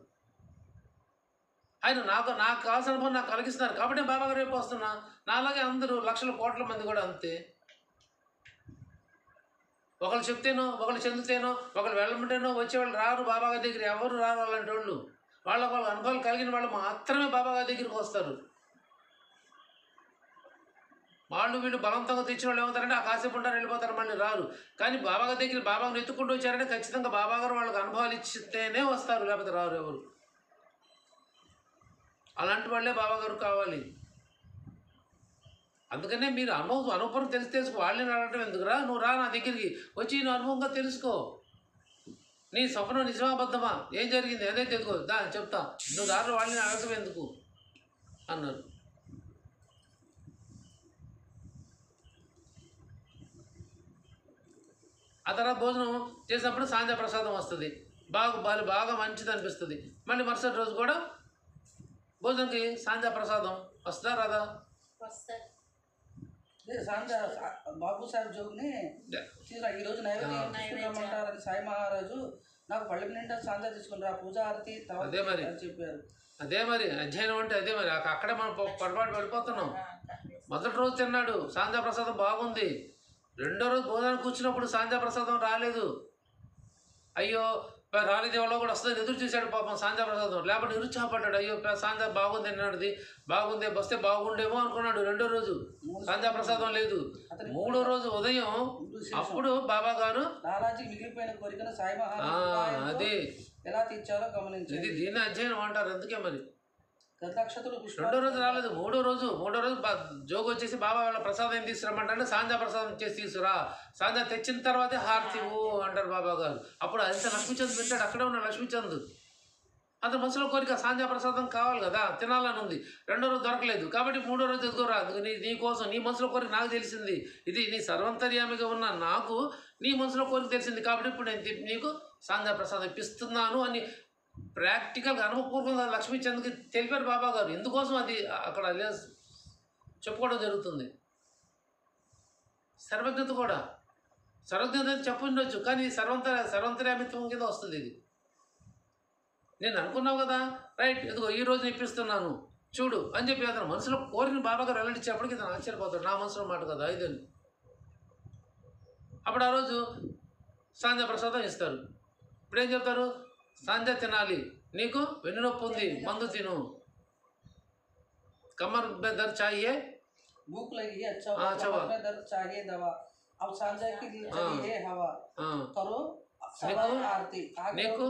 ఆయన నాకు కావాల్సిన అనుభవం నాకు కలిగిస్తున్నారు కాబట్టి బాబాగారు రేపు వస్తున్నా. నాలాగే అందరూ లక్షల కోట్ల మంది కూడా అంతే. ఒకళ్ళు చెప్తేనో ఒకళ్ళు చెందుతేనో ఒకళ్ళు వెళ్ళమంటేనో వచ్చేవాళ్ళు రారు బాబాగారి దగ్గర, ఎవరు రారు అలాంటి వాళ్ళు. వాళ్ళ అనుభవాలు కలిగిన వాళ్ళు మాత్రమే బాబాగారి దగ్గరికి వస్తారు. వాళ్ళు వీళ్ళు బలవంతంగా తెచ్చిన వాళ్ళు ఏమవుతారంటే ఆ కాసేపు ఉంటారు, వెళ్ళిపోతారు, మళ్ళీ రారు. కానీ బాబాగారి దగ్గర బాబాగారు ఎత్తుకుంటూ వచ్చారంటే ఖచ్చితంగా బాబాగారు వాళ్ళకి అనుభవాలు ఇచ్చితేనే వస్తారు, లేకపోతే రారు ఎవరు. అలాంటి వాళ్ళే బాబాగారు కావాలి. అందుకనే మీరు అనుభవం తెలుసుకో. వాళ్ళని అడగటం ఎందుకురా, నువ్వు రా నా దగ్గరికి వచ్చి నువ్వు అనుభవంగా తెలుసుకో. నీ స్వప్నం నిజమా అబద్ధమా, ఏం జరిగింది ఏదైతే తెలుసుకో, చెప్తా. నువ్వు దారిలో వాళ్ళని అడగటం ఎందుకు అన్నారు. ఆ తర్వాత భోజనం చేసినప్పుడు సాంధ్య ప్రసాదం వస్తుంది, బాగా మంచిది అనిపిస్తుంది. మళ్ళీ మరుసటి రోజు కూడా భోజనంకి సాంధ్య ప్రసాదం వస్తుందా రాదా? వస్తారు. సాంధ్య బాబు సాహెబ్ జోగ్ని ఈరోజు నైవేద్యం తీసుకుంటామని సాయి మహారాజు నాకు పళ్ళ నిండా సాంధ్య తీసుకుంటారు, ఆ పూజా ఆరతి అదే మరి చెప్పారు. అదే మరి అధ్యయనం అంటే అదే మరి. అక్కడే మనం పొరపాటు పడిపోతున్నాం. మొదటి రోజు తిన్నాడు, సాంధ్య ప్రసాదం బాగుంది. రెండో రోజు భోజనానికి కూర్చున్నప్పుడు సాంధ్య ప్రసాదం రాలేదు. అయ్యో రాలేదు, ఎవరో కూడా వస్తుంది ఎదురు చూశాడు పాపం సాంధ్య ప్రసాదం. లేకపోతే నిరుత్సాహపడ్డాడు, అయ్యో సాంధ్య బాగుంది అన్నాడు, బాగుంది వస్తే బాగుండేమో అనుకున్నాడు. రెండో రోజు సాంధ్య ప్రసాదం లేదు. మూడో రోజు ఉదయం అప్పుడు బాబా గారు లాలాజీకి మిగిలిపోయిన కోరికను సాయి మహారాజు అది ఎలా తీర్చారో గమనించింది. ఇది దీన్ని అధ్యయనం అంటారు. అందుకే మరి గతక్షతులు రెండో రోజు రాలేదు, మూడో రోజు జోగు వచ్చేసి బాబా వాళ్ళ ప్రసాదం ఏం తీసుకురమ్మంటే సాంధ్య ప్రసాదం చేసి తీసుకురా, సాంధ్య తెచ్చిన తర్వాతే హారతి అంటారు బాబా గారు. అప్పుడు అంత లక్ష్మీచంద్ వింటాడు, అక్కడే ఉన్న లక్ష్మీచంద్. అంత మనసులో కోరిక సాంధ్య ప్రసాదం కావాలి కదా, తినాలని ఉంది. రెండో రోజు దొరకలేదు కాబట్టి మూడో రోజు ఎదుగురా, నీ కోసం నీ మనసులో కోరిక నాకు తెలిసింది, ఇది నీ సర్వంతర్యామిగా ఉన్న నాకు నీ మనసులో కోరిక తెలిసింది కాబట్టి ఇప్పుడు నేను నీకు సాంధ్య ప్రసాదం ఇప్పిస్తున్నాను అని ప్రాక్టికల్గా అనుభవపూర్వకంగా లక్ష్మీచంద్కి తెలిపారు బాబా గారు. ఎందుకోసం అది అక్కడ చెప్పుకోవడం జరుగుతుంది. సర్వజ్ఞత కూడా సర్వజ్ఞత చెప్పుండొచ్చు, కానీ సర్వంతర్యామిత్వం కింద వస్తుంది. ఇది నేను అనుకున్నావు కదా, రైట్, ఇదిగో ఈ రోజు ఇప్పిస్తున్నాను చూడు అని చెప్పి అతను మనసులో కోరిన బాబా గారు వెల్లడించేప్పటికి ఇతను ఆశ్చర్యపోతాడు, నా మనసులో మాట కదా ఇదని. అప్పుడు ఆ రోజు సాంధ్య ప్రసాదం ఇస్తారు. ఇప్పుడు ఏం చెప్తారు, సాంధ్య తినాలి, నీకు వెన్నునొప్పి ఉంది, మందు తిను, కమర్ में दर्द चाहिए, भूख लगी है, अच्छा कमर में दर्द चाहिए दवा, अब सांझा की चाहिए हवा, करो ఆరతి. నీకు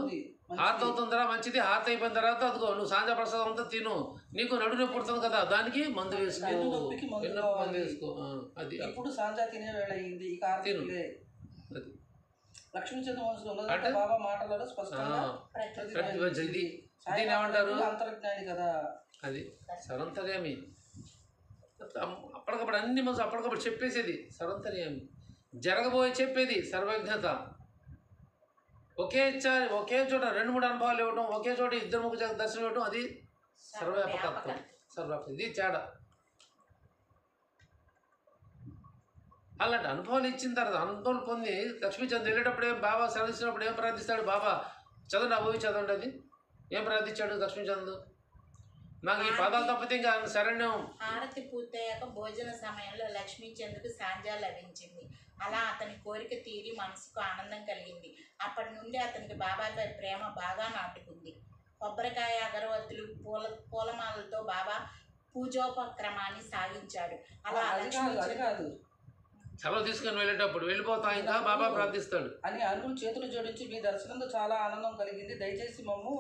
హారతి అవుతుందిరా, మంచిది. హారతి అయిపోయిన తర్వాత అదిగో నువ్వు సాంధ్య ప్రసాదం అంతా తిను, నీకు నడు నొప్పి పుడుతుంది కదా, దానికి మందు వేసుకో, మందు వేసుకో. అది ఇప్పుడు సాంధ్య తినే వేళ అయింది, ఇక తిను. అది లక్ష్మీచంద్ర మనసులో ఉన్నదంటే బాబా మాటలలో స్పష్టంగా ఇది ఏమంటారు, అంతర్జ్ఞాని కదా, అది సర్వంతర్యామి. అప్పటికప్పుడు అన్ని మనసు అప్పటికప్పుడు చెప్పేసేది సర్వంతర్యామి, జరగబోయే చెప్పేది సర్వజ్ఞత. ఒకే చోట 2-3 అనుభవాలు ఇవ్వడం, ఒకే చోట 2-3 దర్శనం ఇవ్వడం, అది సర్వవ్యాపకత్వం. ఇది తేడా. అలాంటి అనుభవాలు ఇచ్చిన తర్వాత అనుభవాలు పొంది లక్ష్మీచంద్ వెళ్ళేటప్పుడు బాబా సెలవిస్తున్నప్పుడు ఏం ప్రార్థిస్తాడు, బాబా చదవండి అవి చదవండి. అది ఏం ప్రార్థించాడు లక్ష్మీచంద్, నాకు ఈ పదాలు తప్పితే ఇంకా శరణ్యం. హారతి పూర్తయ్యాక భోజన సమయంలో లక్ష్మీచంద్కు సాంధ్య లభించింది. అలా అతని కోరిక తీరి మనసుకు ఆనందం కలిగింది. అప్పటి నుండి అతనికి బాబాపై ప్రేమ బాగా నాటుకుంది. కొబ్బరికాయ, అగరవత్తులు, పూలమాలతో బాబా పూజోపక్రమాన్ని సాగించాడు. అలా లక్ష్మీచంద్ సెలవు తీసుకుని వెళ్ళేటప్పుడు వెళ్ళిపోతా ఇంకా బాబా ప్రార్థిస్తాడు అని అనుకుని చేతులు జోడించి, మీ దర్శనంతో చాలా ఆనందం కలిగింది, దయచేసి మమ్ము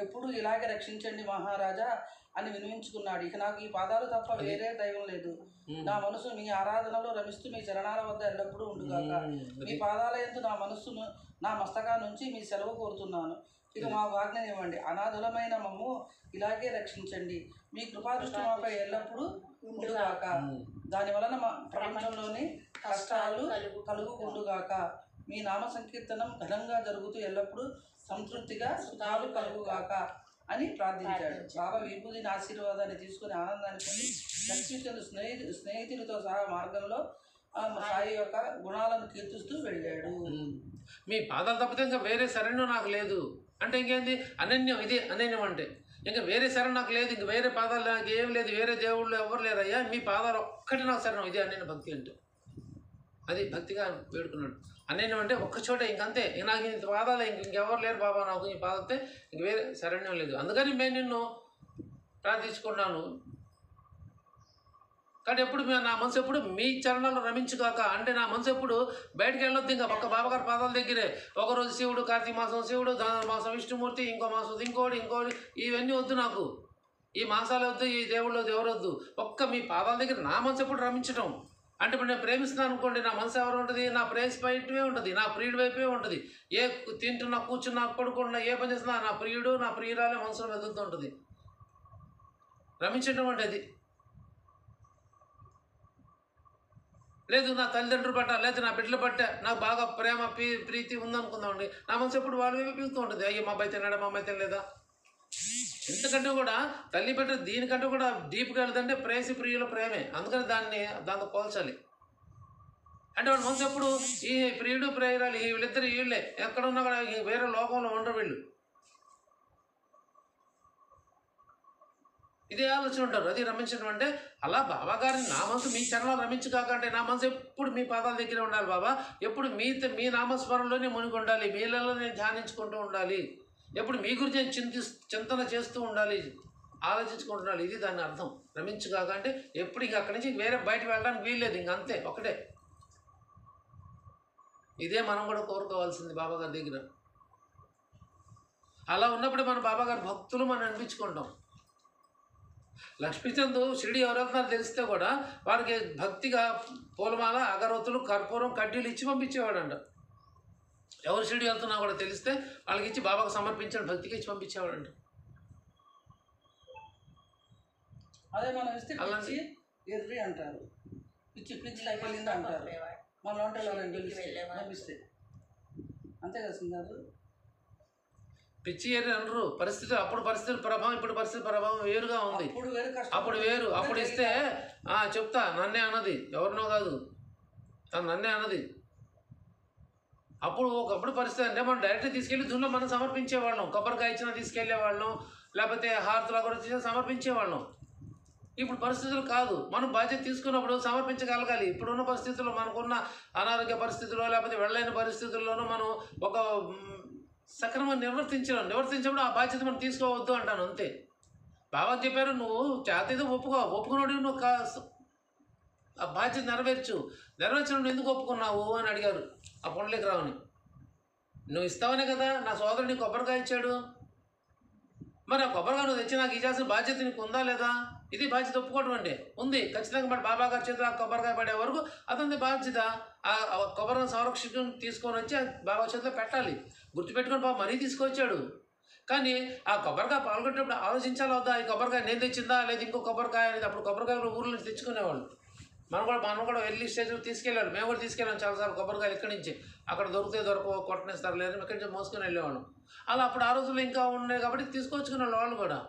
ఎప్పుడు ఇలాగే రక్షించండి మహారాజా అని వినిపించుకున్నాడు. ఇక నాకు ఈ పాదాలు తప్ప వేరే దైవం లేదు, నా మనసు మీ ఆరాధనలో రమిస్తూ మీ చరణాల వద్ద ఎల్లప్పుడూ ఉండుగాక. మీ పాదాల యందు నా మనస్సును నా మస్తకా నుంచి మీ సెలవు కోరుతున్నాను. ఇక మాకు ఆజ్ఞనివ్వండి, అనాథులమైన మమ్ము ఇలాగే రక్షించండి, మీ కృపాదృష్టి మాపై ఎల్లప్పుడూ ఉండుగాక. దాని వలన మా ప్రపంచంలోని కష్టాలు కలుగుకుండుగాక. మీ నామ సంకీర్తనం ఘనంగా జరుగుతూ ఎల్లప్పుడూ సంతృప్తిగా సుఖాలు కలుగుగాక అని ప్రార్థించాడు. బాబా విభూతిని ఆశీర్వాదాన్ని తీసుకుని ఆనందాన్ని పొంది లక్ష్మీచంద్ర స్నేహితులతో సహా మార్గంలో సాయి యొక్క గుణాలను కీర్తిస్తూ వెళ్ళాడు. మీ పాదాలు తప్పితే ఇంకా వేరే శరణ్యం నాకు లేదు అంటే ఇంకేంది అనన్యం. ఇది అనన్యం అంటే ఇంకా వేరే శరణం నాకు లేదు, ఇంక వేరే పాదాలు నాకు ఏం లేదు, వేరే దేవుళ్ళు ఎవరు లేరయ్యా, మీ పాదాలు ఒక్కటి నాకు శరణం. ఇది అనన్య భక్తి అంటే అది భక్తిగా వేడుకున్నాడు. అనన్యం అంటే ఒక్క చోట ఇంకంతే, నాకు ఇంత పాదాలు ఇంకెవరు లేరు బాబా, నాకు ఈ పాదతే ఇంక వేరే శరణ్యం లేదు, అందుకని నేను నిన్ను ప్రార్థించుకున్నాను. కానీ ఎప్పుడు నా మనసు ఎప్పుడు మీ చరణాలు రమించుగాక అంటే నా మనసు ఎప్పుడు బయటికి వెళ్ళొద్దు. ఇంకా ఒక్క బాబాగారి పాదాల దగ్గరే. ఒకరోజు శివుడు, కార్తీక మాసం శివుడు, మాసం విష్ణుమూర్తి, ఇంకో మాసం ఇంకోటి ఇవన్నీ వద్దు నాకు. ఈ మాసాలు వద్దు, ఈ దేవుళ్ళు వద్దు, ఎవరు వద్దు. ఒక్క మీ పాదాల దగ్గర నా మనసు ఎప్పుడు రమించటం. అంటే ఇప్పుడు నేను ప్రేమిస్తున్నాను అనుకోండి, నా మనసు ఎవరు ఉంటుంది? నా ప్రేయస్ వైపే ఉంటుంది, నా ప్రియుడి వైపే ఉంటుంది. ఏ తింటున్నా, కూర్చున్నా, పడుకున్నా, ఏ పని చేస్తున్నా నా ప్రియుడు, నా ప్రియురాలే మనసులో వెతుకుతూ ఉంటుంది. రమించటం అంటే అది. లేదు నా తల్లిదండ్రులు పట్ట, లేదా నా బిడ్డలు పట్ట నాకు బాగా ప్రేమ ప్రీతి ఉందనుకుందామండి, నా మనసు ఎప్పుడు వాళ్ళ వైపు పీగుతూ ఉంటుంది. అయ్యో మా అబ్బాయి తిన్నాడా, మా అమ్మాయి తినలేదా. ఎందుకంటే కూడా తల్లి బిడ్డ దీనికంటే కూడా డీప్గా వెళ్తుంటే ప్రేసి ప్రియుల ప్రేమే. అందుకని దాంతో పోల్చాలి. అంటే వాడు మనసు ఎప్పుడు ఈ ప్రియుడు ప్రియురాలు వీళ్ళిద్దరు వీళ్ళే, ఎక్కడ ఉన్నా కూడా వేరే లోకంలో ఉండరు వీళ్ళు. ఇదే ఆలోచన ఉంటారు. అది రమించడం అంటే అలా బాబా గారిని నా మనసు మీ చరణాలు రమించుకాకంటే నా మనసు ఎప్పుడు మీ పాదాల దగ్గరే ఉండాలి బాబా. ఎప్పుడు మీ నామస్మరణలోనే మునిగి ఉండాలి, మీలలో నేను ధ్యానించుకుంటూ ఉండాలి. ఎప్పుడు మీ గురించి చింతన చేస్తూ ఉండాలి, ఆలోచించుకుంటూ ఉండాలి. ఇది దాని అర్థం. రమించుగాక అంటే ఎప్పుడు ఇంక అక్కడి నుంచి వేరే బయటకు వెళ్ళడానికి వీల్లేదు, ఇంక అంతే ఒకటే. ఇదే మనం కూడా కోరుకోవాల్సింది బాబాగారి దగ్గర. అలా ఉన్నప్పుడు మన బాబాగారి భక్తులు మనం అనిపించుకుంటాం. లక్ష్మీచంద్ షిరిడి ఎవరు వెళ్తున్నారో తెలిస్తే కూడా వారికి భక్తిగా పూలమాల, అగరవత్తులు, కర్పూరం, కడ్డీలు ఇచ్చి పంపించేవాడంట. ఎవరు షిరిడి వెళ్తున్నా కూడా తెలిస్తే వాళ్ళకి ఇచ్చి బాబాకు సమర్పించిన భక్తికి ఇచ్చి పంపించేవాడంట. అదే మనం ఇస్తే పిచ్చి ఎర్రి అంటారు, పిచ్చి అయిపోయింది అంటారు. మన పంపిస్తే అంతే కదా సింగారు. పిచ్చి ఏరి అనరు. పరిస్థితి అప్పుడు పరిస్థితుల ప్రభావం, ఇప్పుడు పరిస్థితుల ప్రభావం వేరుగా ఉంది. అప్పుడు వేరు. అప్పుడు ఇస్తే చెప్తా నన్నే అన్నది, ఎవరినో కాదు, నన్నే అన్నది. ఒకప్పుడు పరిస్థితి అంటే మనం డైరెక్ట్ తీసుకెళ్ళి దున్లో మనం సమర్పించేవాళ్ళం. కొబ్బరికాయ ఇచ్చినా తీసుకెళ్లేవాళ్ళం, లేకపోతే హారతులు కూడా సమర్పించేవాళ్ళం. ఇప్పుడు పరిస్థితులు కాదు. మనం బాధ్యత తీసుకున్నప్పుడు సమర్పించగలగాలి. ఇప్పుడున్న పరిస్థితుల్లో, మనకున్న అనారోగ్య పరిస్థితుల్లో, లేకపోతే వెళ్ళలేని పరిస్థితుల్లోనూ మనం ఒక సక్రమంగా నిర్వర్తించినప్పుడు ఆ బాధ్యత మనం తీసుకోవద్దు అంటాను అంతే. బాబా చెప్పారు, నువ్వు చేతేదో ఒప్పుకున్నాడు, నువ్వు ఆ బాధ్యత నెరవేర్చినప్పుడు ఎందుకు ఒప్పుకున్నావు అని అడిగారు ఆ పుండలీకరావుని. నువ్వు ఇస్తావనే కదా నా సోదరుడు నీకు కొబ్బరికాయ ఇచ్చాడు, మరి ఆ కొబ్బరికాయ నువ్వు తెచ్చి నాకు ఇచ్చాల్సిన బాధ్యత నీకు ఉందా లేదా? ఇది బాధ్యత ఒప్పుకోవడం అంటే ఉంది ఖచ్చితంగా. మరి బాబా గారి చేతిలో ఆ కొబ్బరికాయ పడే వరకు అతని బాధ్యత ఆ కొబ్బరిని సంరక్షణ తీసుకొని వచ్చి బాబా చేతిలో పెట్టాలి. గుర్తుపెట్టుకొని బాబా మరీ తీసుకొచ్చాడు. కానీ ఆ కొబ్బరికాయ పాల్గొనేటప్పుడు ఆలోచించాలి వద్దా, ఈ కొబ్బరికాయ నేను తెచ్చిందా లేదా ఇంకో కొబ్బరికాయ అనేది. అప్పుడు కొబ్బరికాయలు ఊర్ల నుంచి తెచ్చుకునేవాళ్ళు. మనం కూడా వెళ్ళి స్టేజ్లో తీసుకెళ్ళాడు. మేము కూడా తీసుకెళ్ళాం చాలాసార్లు కొబ్బరికాయలు ఇక్కడి నుంచి. అక్కడ దొరకవు, కొట్టనేస్తారు, లేదు ఇక్కడి నుంచి మోసుకొని వెళ్ళేవాళ్ళం. అలా అప్పుడు ఆ రోజుల్లో ఇంకా ఉన్నాయి కాబట్టి తీసుకొచ్చుకునే వాళ్ళు కూడా.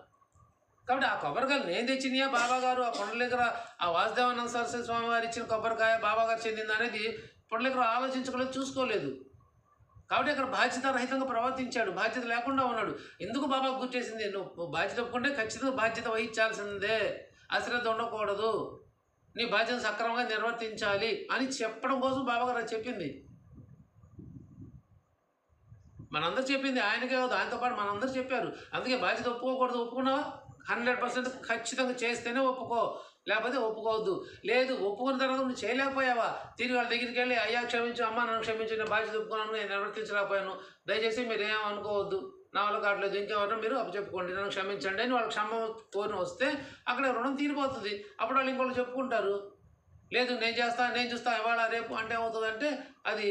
కాబట్టి ఆ కొబ్బరికాయలు నేను తెచ్చినాయా బాబా గారు, ఆ పుండలీకర ఆ వాసుదేవానంద సరస్వతి స్వామి వారు ఇచ్చిన కొబ్బరికాయ బాబా గారు చెందింది అనేది పుండలీకర ఆలోచించుకోలేదు, చూసుకోలేదు. కాబట్టి అక్కడ బాధ్యత రహితంగా ప్రవర్తించాడు, బాధ్యత లేకుండా ఉన్నాడు. ఎందుకు బాబా గుర్తేసింది, నువ్వు బాధ్యత ఒప్పుకుంటే ఖచ్చితంగా బాధ్యత వహించాల్సిందే, అశ్రద్ధ ఉండకూడదు, నీ బాధ్యత సక్రమంగా నిర్వర్తించాలి అని చెప్పడం కోసం బాబాగారు చెప్పింది. మనందరూ చెప్పింది ఆయనకే కాదు, ఆయనతో పాటు మనందరూ చెప్పారు. అందుకే బాధ్యత ఒప్పుకోకూడదు. ఒప్పుకున్నావా 100% ఖచ్చితంగా చేస్తేనే ఒప్పుకో, లేకపోతే ఒప్పుకోవద్దు. లేదు ఒప్పుకున్న తర్వాత నువ్వు చేయలేకపోయావా, తిరిగి వాళ్ళ దగ్గరికి వెళ్ళి అయ్యా క్షమించు, అమ్మ నన్ను క్షమించు, నేను బాధ్యత ఒప్పుకున్నాను, నేను నిర్వర్తించలేకపోయాను, దయచేసి మీరు ఏమనుకోవద్దు, నా వల్ల కావట్లేదు, ఇంకెవరో మీరు అప్పచెప్పుకోండి, నన్ను క్షమించండి అని వాళ్ళు క్షమ కోరిని వస్తే అక్కడ రుణం తీరిపోతుంది. అప్పుడు వాళ్ళు ఇంకోళ్ళు చెప్పుకుంటారు. లేదు నేను చేస్తా, నేను చూస్తా, ఇవాళ రేపు అంటే ఏమవుతుందంటే అది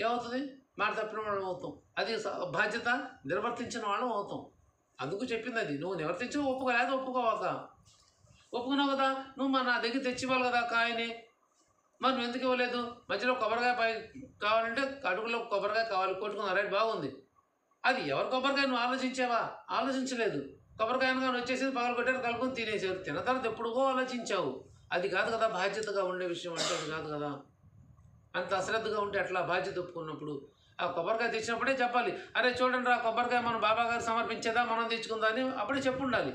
ఏమవుతుంది, మాట తప్పిన వాళ్ళం అవుతాం. అది బాధ్యత నిర్వర్తించిన వాళ్ళం అవుతాం. అందుకు చెప్పింది అది. నువ్వు నిర్వర్తించి ఒప్పుకోలేదు, ఒప్పుకున్నావు కదా, నువ్వు నా దగ్గర తెచ్చివ్వాలి కదా కాయని, మరి నువ్వు ఎందుకు ఇవ్వలేదు? మధ్యలో కొబ్బరికాయ కావాలంటే అడుగులో కొబ్బరికాయ కావాలి, కొట్టుకున్నా, రైట్ బాగుంది. అది ఎవరి కొబ్బరికాయ నువ్వు ఆలోచించావా? ఆలోచించలేదు. కొబ్బరికాయ కానీ వచ్చేసి పగలు కొట్టారు, కలుపుకొని తినేసారు. తిన్న తర్వాత ఎప్పుడుగో ఆలోచించావు. అది కాదు కదా బాధ్యతగా ఉండే విషయం అంటే, అది కాదు కదా. అంత అశ్రద్ధగా ఉంటే అట్లా బాధ్యత ఒప్పుకున్నప్పుడు ఆ కొబ్బరికాయ తెచ్చినప్పుడే చెప్పాలి, అరే చూడండి రా కొబ్బరికాయ మనం బాబా గారు సమర్పించేదా, మనం తెచ్చుకుందా అని అప్పుడే చెప్పుండాలి.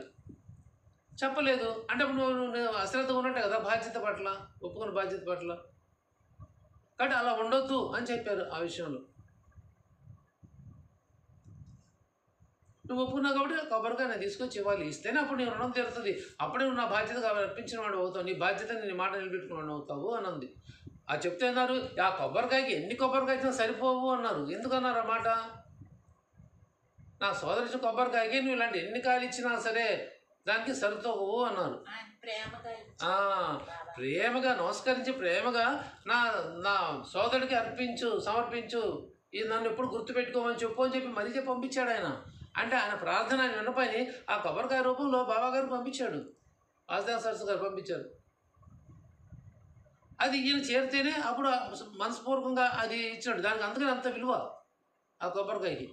చెప్పలేదు అంటే అప్పుడు నువ్వు అశ్రద్ధగా ఉన్నట్టే కదా బాధ్యత పట్ల, ఒప్పుకున్న బాధ్యత పట్ల. కాబట్టి అలా ఉండొద్దు అని చెప్పారు ఆ విషయంలో. నువ్వు ఒప్పుకున్నావు కాబట్టి కొబ్బరికాయ నేను తీసుకొచ్చి ఇవ్వాలి. ఇస్తేనే అప్పుడు నీ రుణం తీరుతుంది. అప్పుడే నువ్వు నా బాధ్యతగా అర్పించిన వాడు అవుతావు. నీ బాధ్యతని నీ మాట నిలబెట్టుకుని అవుతావు అని అంది. ఆ చెప్తే అన్నారు, ఆ కొబ్బరికాయకి ఎన్ని కొబ్బరికాయతో సరిపోవు అన్నారు. ఎందుకన్నారు ఆ మాట? నా సోదరు ఇచ్చిన కొబ్బరికాయకి నువ్వు ఇలాంటి ఎన్ని కాయలు ఇచ్చినా సరే దానికి సరిపోవు అన్నారు. ప్రేమగా నమస్కరించి ప్రేమగా నా నా సోదరుడికి సమర్పించు, ఇది నన్ను ఎప్పుడు గుర్తుపెట్టుకోమని చెప్పు అని చెప్పి మరీ పంపించాడు ఆయన. అంటే ఆయన ప్రార్థన ఆయన విన్నపని ఆ కొబ్బరికాయ రూపంలో బాబాగారు పంపించాడు, వాసుదేవ సరస్సు గారు పంపించారు. అది ఈయన చేరితేనే అప్పుడు మనస్పూర్వకంగా అది ఇచ్చినాడు. దానికి అందుకని అంత విలువ ఆ కొబ్బరికాయకి.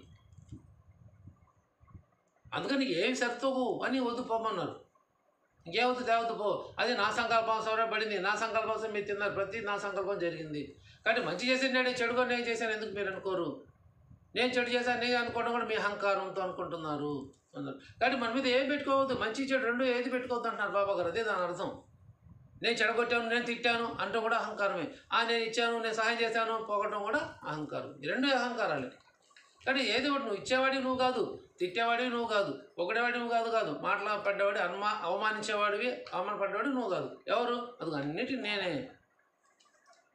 అందుకని ఏమి సరితోగు అని వద్దు పోమన్నారు. ఇంకేవద్దు తేవద్దు పో, అది నా సంకల్పం పడింది, నా సంకల్పం మీరు తిన్నారు, ప్రతి నా సంకల్పం జరిగింది. కాబట్టి మంచి చేసాను చెడుగా నేను చేశాను ఎందుకు మీరు అనుకోరు? నేను చెడు చేశాను నేను అనుకోవడం కూడా మీ అహంకారంతో అనుకుంటున్నారు అన్నారు. కాబట్టి మన మీద ఏం పెట్టుకోవద్దు, మంచి చెడు రెండు ఏది పెట్టుకోవద్దు అంటున్నారు బాబాగారు. అదే దాని అర్థం. నేను చెడగొట్టాను, నేను తిట్టాను అంటూ కూడా అహంకారమే. నేను ఇచ్చాను, నేను సహాయం చేశాను పోగొట్టడం కూడా అహంకారం. ఈ రెండు అహంకారాలే. కానీ ఏది ఒకటి, నువ్వు ఇచ్చేవాడివి నువ్వు కాదు, తిట్టేవాడివి నువ్వు కాదు, ఒకడేవాడివి నువ్వు కాదు, మాట్లాడపడ్డవాడి అవమానించేవాడివి, అవమానపడ్డవాడివి నువ్వు కాదు. ఎవరు? అది అన్నిటి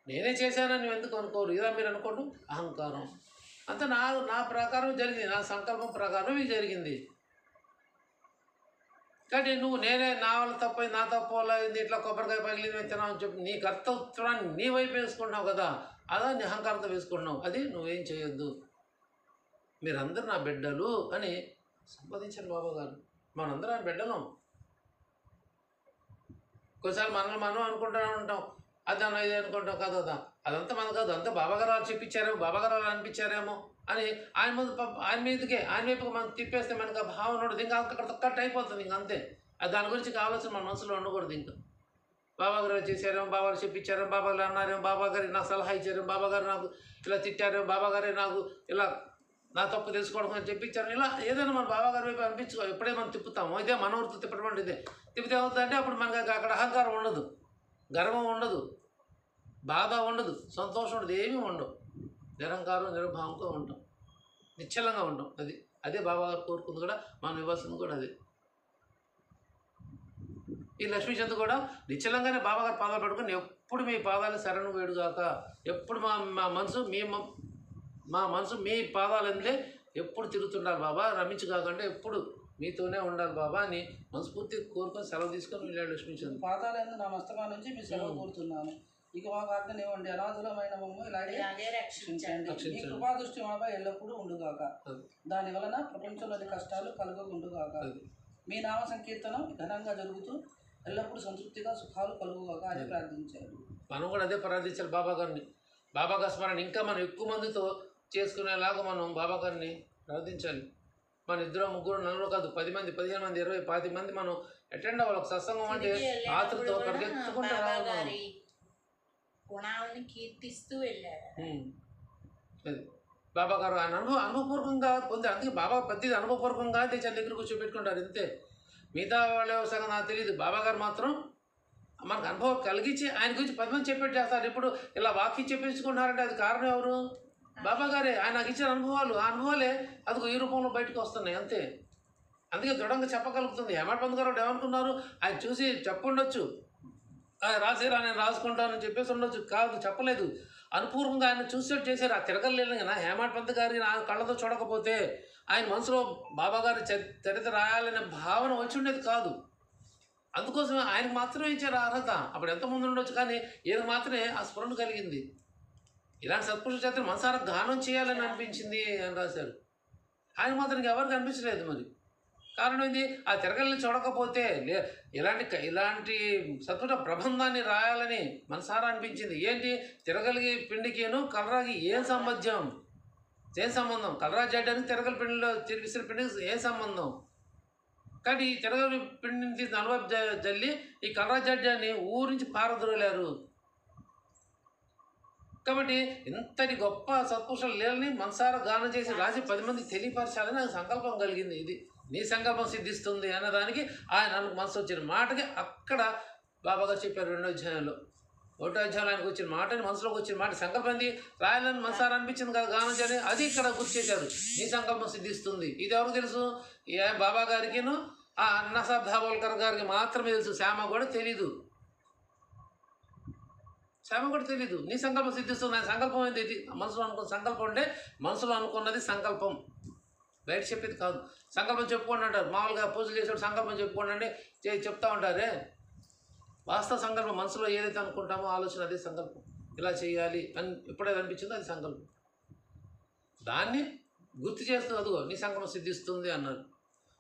నేనే చేశానని నువ్వు ఎందుకు అనుకోరు? ఇలా మీరు అనుకోవడం అహంకారం. అంతా నా ప్రకారం జరిగింది, నా సంకల్పం ప్రకారం ఇది జరిగింది. కాబట్టి నువ్వు నేనే నా వల్ల తప్పైంది, నా తప్పు వల్ల ఇట్లా కొబ్బరికాయ పగిలింది తిన్నావు అని చెప్పి నీ కర్తృత్వాన్ని నీ వైపు వేసుకుంటున్నావు కదా, అదా నీ అహంకారంతో వేసుకుంటున్నావు. అది నువ్వేం చేయొద్దు. మీరందరూ నా బిడ్డలు అని సంపాదించారు బాబాగారు. మనందరూ ఆయన బిడ్డలం. కొన్నిసార్లు మనం అనుకుంటూనే ఉంటాం, అదన్నా ఇది అనుకుంటాం కదా, అదంతా మన కాదు, అంతా బాబాగారు వాళ్ళు చెప్పించారేమో, బాబాగారు వాళ్ళు అనిపించారేమో అని ఆయన మీదకే ఆయన వైపుకి మనం తిప్పేస్తే మనకు ఆ భావన ఉండదు. ఇంకా అక్కడ కట్ అయిపోతుంది. ఇంక అంతే. దాని గురించి ఆలోచన మన మనసులో ఉండకూడదు. ఇంకా బాబాగారు చేశారేమో, బాబాగారు చెప్పించారేమో, బాబాగారు అన్నారేమో, బాబాగారు నాకు సలహా ఇచ్చారేమో, బాబాగారు నాకు ఇలా తిట్టారేమో, బాబాగారే నాకు ఇలా నా తప్పు తెలుసుకోవడం అని చెప్పించారు. ఇలా ఏదైనా మన బాబాగారి వైపు అనిపించుకో. ఎప్పుడే మనం తిప్పుతామో ఇదే మనవృత్తి తిప్పడం. ఇదే తిప్పితే ఏమవుతుందంటే అప్పుడు మనకి అక్కడ అహంకారం ఉండదు, గర్వం ఉండదు, బాధ ఉండదు, సంతోషం ఉండదు, ఏమీ ఉండవు. నిరంకారం నిరభావంగా ఉంటాం, నిశ్చలంగా ఉంటాం. అదే బాబాగారు కోరుకుంది కూడా, మనం ఇవ్వాల్సింది కూడా అదే. ఈ లక్ష్మీచంద్ కూడా నిశ్చలంగానే బాబాగారు పాదాలు పట్టుకుని ఎప్పుడు మీ పాదాలు శరణు వేడుగాక, ఎప్పుడు మా మనసు మీ పాదాలందే ఎప్పుడు తిరుగుతుండాలి బాబా, రమించు కాకుండా ఎప్పుడు మీతోనే ఉండాలి బాబా అని మనస్ఫూర్తి కోరుకొని సెలవు తీసుకొని వెళ్ళాడు లక్ష్మీచంద్. పాదాలందు నా మస్తకం నుంచి మీ సెలవు కోరుతున్నాను. ఇక మాకు ఆజ్ఞనివ్వండి, అనాథులమైన మమ్మ ఇలాగే రక్షించండి. మీ కృపా దృష్టి మాపై ఎల్లప్పుడూ ఉండుగాక. దాని వలన ప్రపంచంలోని కష్టాలు కలుగుకుండుగాక. మీ నామ సంకీర్తనం ఘనంగా జరుగుతూ ఎల్లప్పుడూ సంతృప్తిగా సుఖాలు కలుగుగాక అని ప్రార్థించారు. మనం కూడా అదే ప్రార్థించాలి బాబాగారిని. బాబాగారి స్మరణ ఇంకా మనం ఎక్కువ మందితో చేసుకునేలాగా మనం బాబాగారిని ప్రార్థించాలి. మన 2, 3, 4 కాదు, 10 మంది, 15 మంది, 20, 25 మంది మనం అటెండ్ అవ్వాలి. ఒక సత్సంగం అంటే ఆతృతో పరిగెత్తుకుంటూ రావాలి. గుణాలను కీర్తిస్తూ వెళ్ళారు. అది బాబాగారు ఆయన అనుభవపూర్వకంగా పొందారు. అందుకే బాబా ప్రతిదీ అనుభవపూర్వకంగా తెచ్చారు, దగ్గర కూర్చోబెట్టుకుంటారు. ఇంతే. మిగతా వాళ్ళ వ్యవసాయం నాకు తెలియదు. బాబాగారు మాత్రం మనకు అనుభవం కలిగించి ఆయన గురించి 10 మంది చెప్పేట్టు చేస్తారు. ఇప్పుడు ఇలా వాక్యం చెప్పించుకుంటున్నారంటే అది కారణం ఎవరు? బాబాగారే. ఆయన నాకు ఇచ్చిన అనుభవాలు, ఆ అనుభవాలే అదిగో ఈ రూపంలో బయటకు వస్తున్నాయి. అంతే. అందుకే దృఢంగా చెప్పగలుగుతుంది. హేమట్ పంత్ గారు ఏమనుకున్నారు? ఆయన చూసి చెప్పుండొచ్చు, రాసేరా నేను రాసుకుంటానని చెప్పేసి ఉండొచ్చు. కాదు, చెప్పలేదు. అనుపూర్వంగా ఆయన చూసేట్టు చేశారు. ఆ తిరగలేదు కదా. హేమట్ పంత్ గారిని నా కళ్ళతో చూడకపోతే ఆయన మనసులో బాబాగారి చరిత్ర రాయాలనే భావన వచ్చి ఉండేది కాదు. అందుకోసమే ఆయనకు మాత్రమే ఇచ్చారు అర్హత. అప్పుడు ఎంతమంది ఉండొచ్చు, కానీ ఈయనకు మాత్రమే ఆ స్ఫురణ కలిగింది. ఇలాంటి సత్పురుష చరిత్ర మనసారా గానం చేయాలని అనిపించింది అని రాశారు. ఆయన మాత్రం ఎవరికి అనిపించలేదు. మరి కారణం ఏంది? ఆ తిరగల్ని చూడకపోతే ఇలాంటి సత్పురుష ప్రబంధాన్ని రాయాలని మనసారా అనిపించింది. ఏంటి తిరగలిగి పిండికిను కలరాగి ఏం సంబంధం? కలరా చేయడానికి తిరగలి పిండిలో విసిరి పిండికి ఏం సంబంధం? కానీ ఈ తిరగలి పిండిని తీసి అనుభవం జల్లి ఈ కలరా జడ్డాన్ని ఊరి నుంచి పారదొరలేరు. కాబట్టి ఇంతటి గొప్ప సత్పురుషులు లేని మనసారా గానం చేసి రాసి 10 మందికి తెలియపరచాలని నాకు సంకల్పం కలిగింది. ఇది నీ సంకల్పం సిద్ధిస్తుంది అన్నదానికి ఆయన మనసు వచ్చిన మాటకి అక్కడ బాబాగారు చెప్పారు 2వ అధ్యాయంలో. ఒకటో అధ్యాయానికి వచ్చిన మాటని మనసులోకి వచ్చిన మాట సంకల్పంది రాయాలని మనసారి అనిపించింది కదా గానం చేయాలి, అది ఇక్కడ గుర్తు చేశారు. నీ సంకల్పం సిద్ధిస్తుంది. ఇది ఎవరికి తెలుసు? బాబా గారికిను ఆ అన్నసాబ్ ధాబోల్కర్ గారికి మాత్రమే తెలుసు. శ్యామ కూడా తెలీదు. శ్యామ కూడా తెలీదు. నీ సంకల్పం సిద్ధిస్తుంది. నా సంకల్పం ఏంది? ఇది మనసులో అనుకున్న సంకల్పం అంటే మనసులో అనుకున్నది సంకల్పం, బయట చెప్పేది కాదు. సంకల్పం చెప్పుకోండి అంటారు. మామూలుగా పూజలు చేసేవాడు సంకల్పం చెప్పుకోండి అంటే చెప్తా ఉంటారే. వాస్తవ సంకల్పం మనసులో ఏదైతే అనుకుంటామో ఆలోచన అదే సంకల్పం. ఇలా చేయాలి అని ఎప్పుడైతే అనిపించిందో అది సంకల్పం. దాన్ని గుర్తు చేస్తూ అదిగో నీ సంకల్పం సిద్ధిస్తుంది అన్నారు.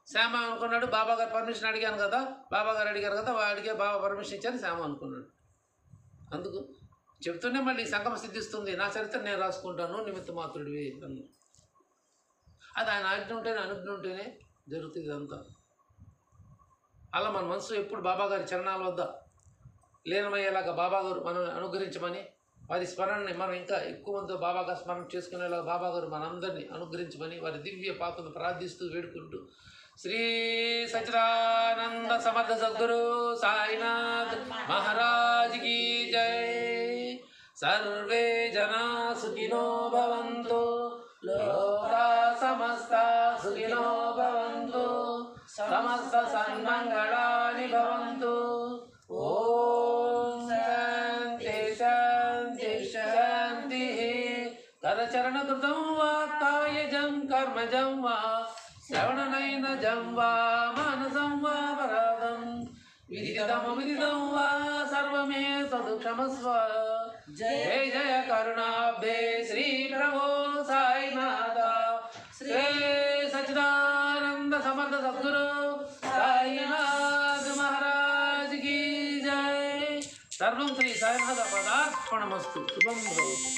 శ్యామ అనుకున్నాడు, బాబా గారు పర్మిషన్ అడిగాను కదా, బాబా గారు అడిగారు కదా, అడిగే బాబా పర్మిషన్ ఇచ్చారు శ్యామ అనుకున్నాడు. అందుకు చెప్తూనే మళ్ళీ సంకల్పం సిద్ధిస్తుంది, నా చరిత్ర నేను రాసుకుంటాను, నిమిత్త మాత్రుడివి అన్నారు. అది ఆయన ఆజ్ఞ ఉంటేనే అనుజ్ఞ ఉంటేనే జరుగుతుంది ఇదంతా. అలా మన మనసు ఎప్పుడు బాబా గారి చరణాల వద్ద లీనమయ్యేలాగా బాబా గారు మనం అనుగ్రహించమని, వారి స్మరణని మనం ఇంకా ఎక్కువ మందితో బాబా గారు స్మరణ చేసుకునేలాగా బాబా గారు మనందరినీ అనుగ్రహించమని వారి దివ్య పాత్రను ప్రార్థిస్తూ వేడుకుంటూ శ్రీ సచ్చిదానంద సమర్థ సద్గురు సాయినాథ్ మహారాజ్ కీ జై. సర్వే జనా సుఖినో భవంతు, లోకా సమస్తా సుఖినో భవంతు, సమస్త సన్మంగళాని భవంతు. ఓం శాంతి శాంతి శాంతి. కరచరణ కృతం వా కాయజం కర్మజం వా శ్రవణనయనజం వా మానసం వా పరాదం విదితమవిదితం వా సర్వమే సదుక్షమస్వ. జయ జయ కరుణాబ్ధే శ్రీ ప్రభో సాయినాథ. శ్రీ సచ్చిదానంద సమర్థ సద్గురు సాయినాథ్ మహారాజ్ కీ జై. సర్వం శ్రీ సాయినాథ పదార్పణమస్తు. శుభం భవతు.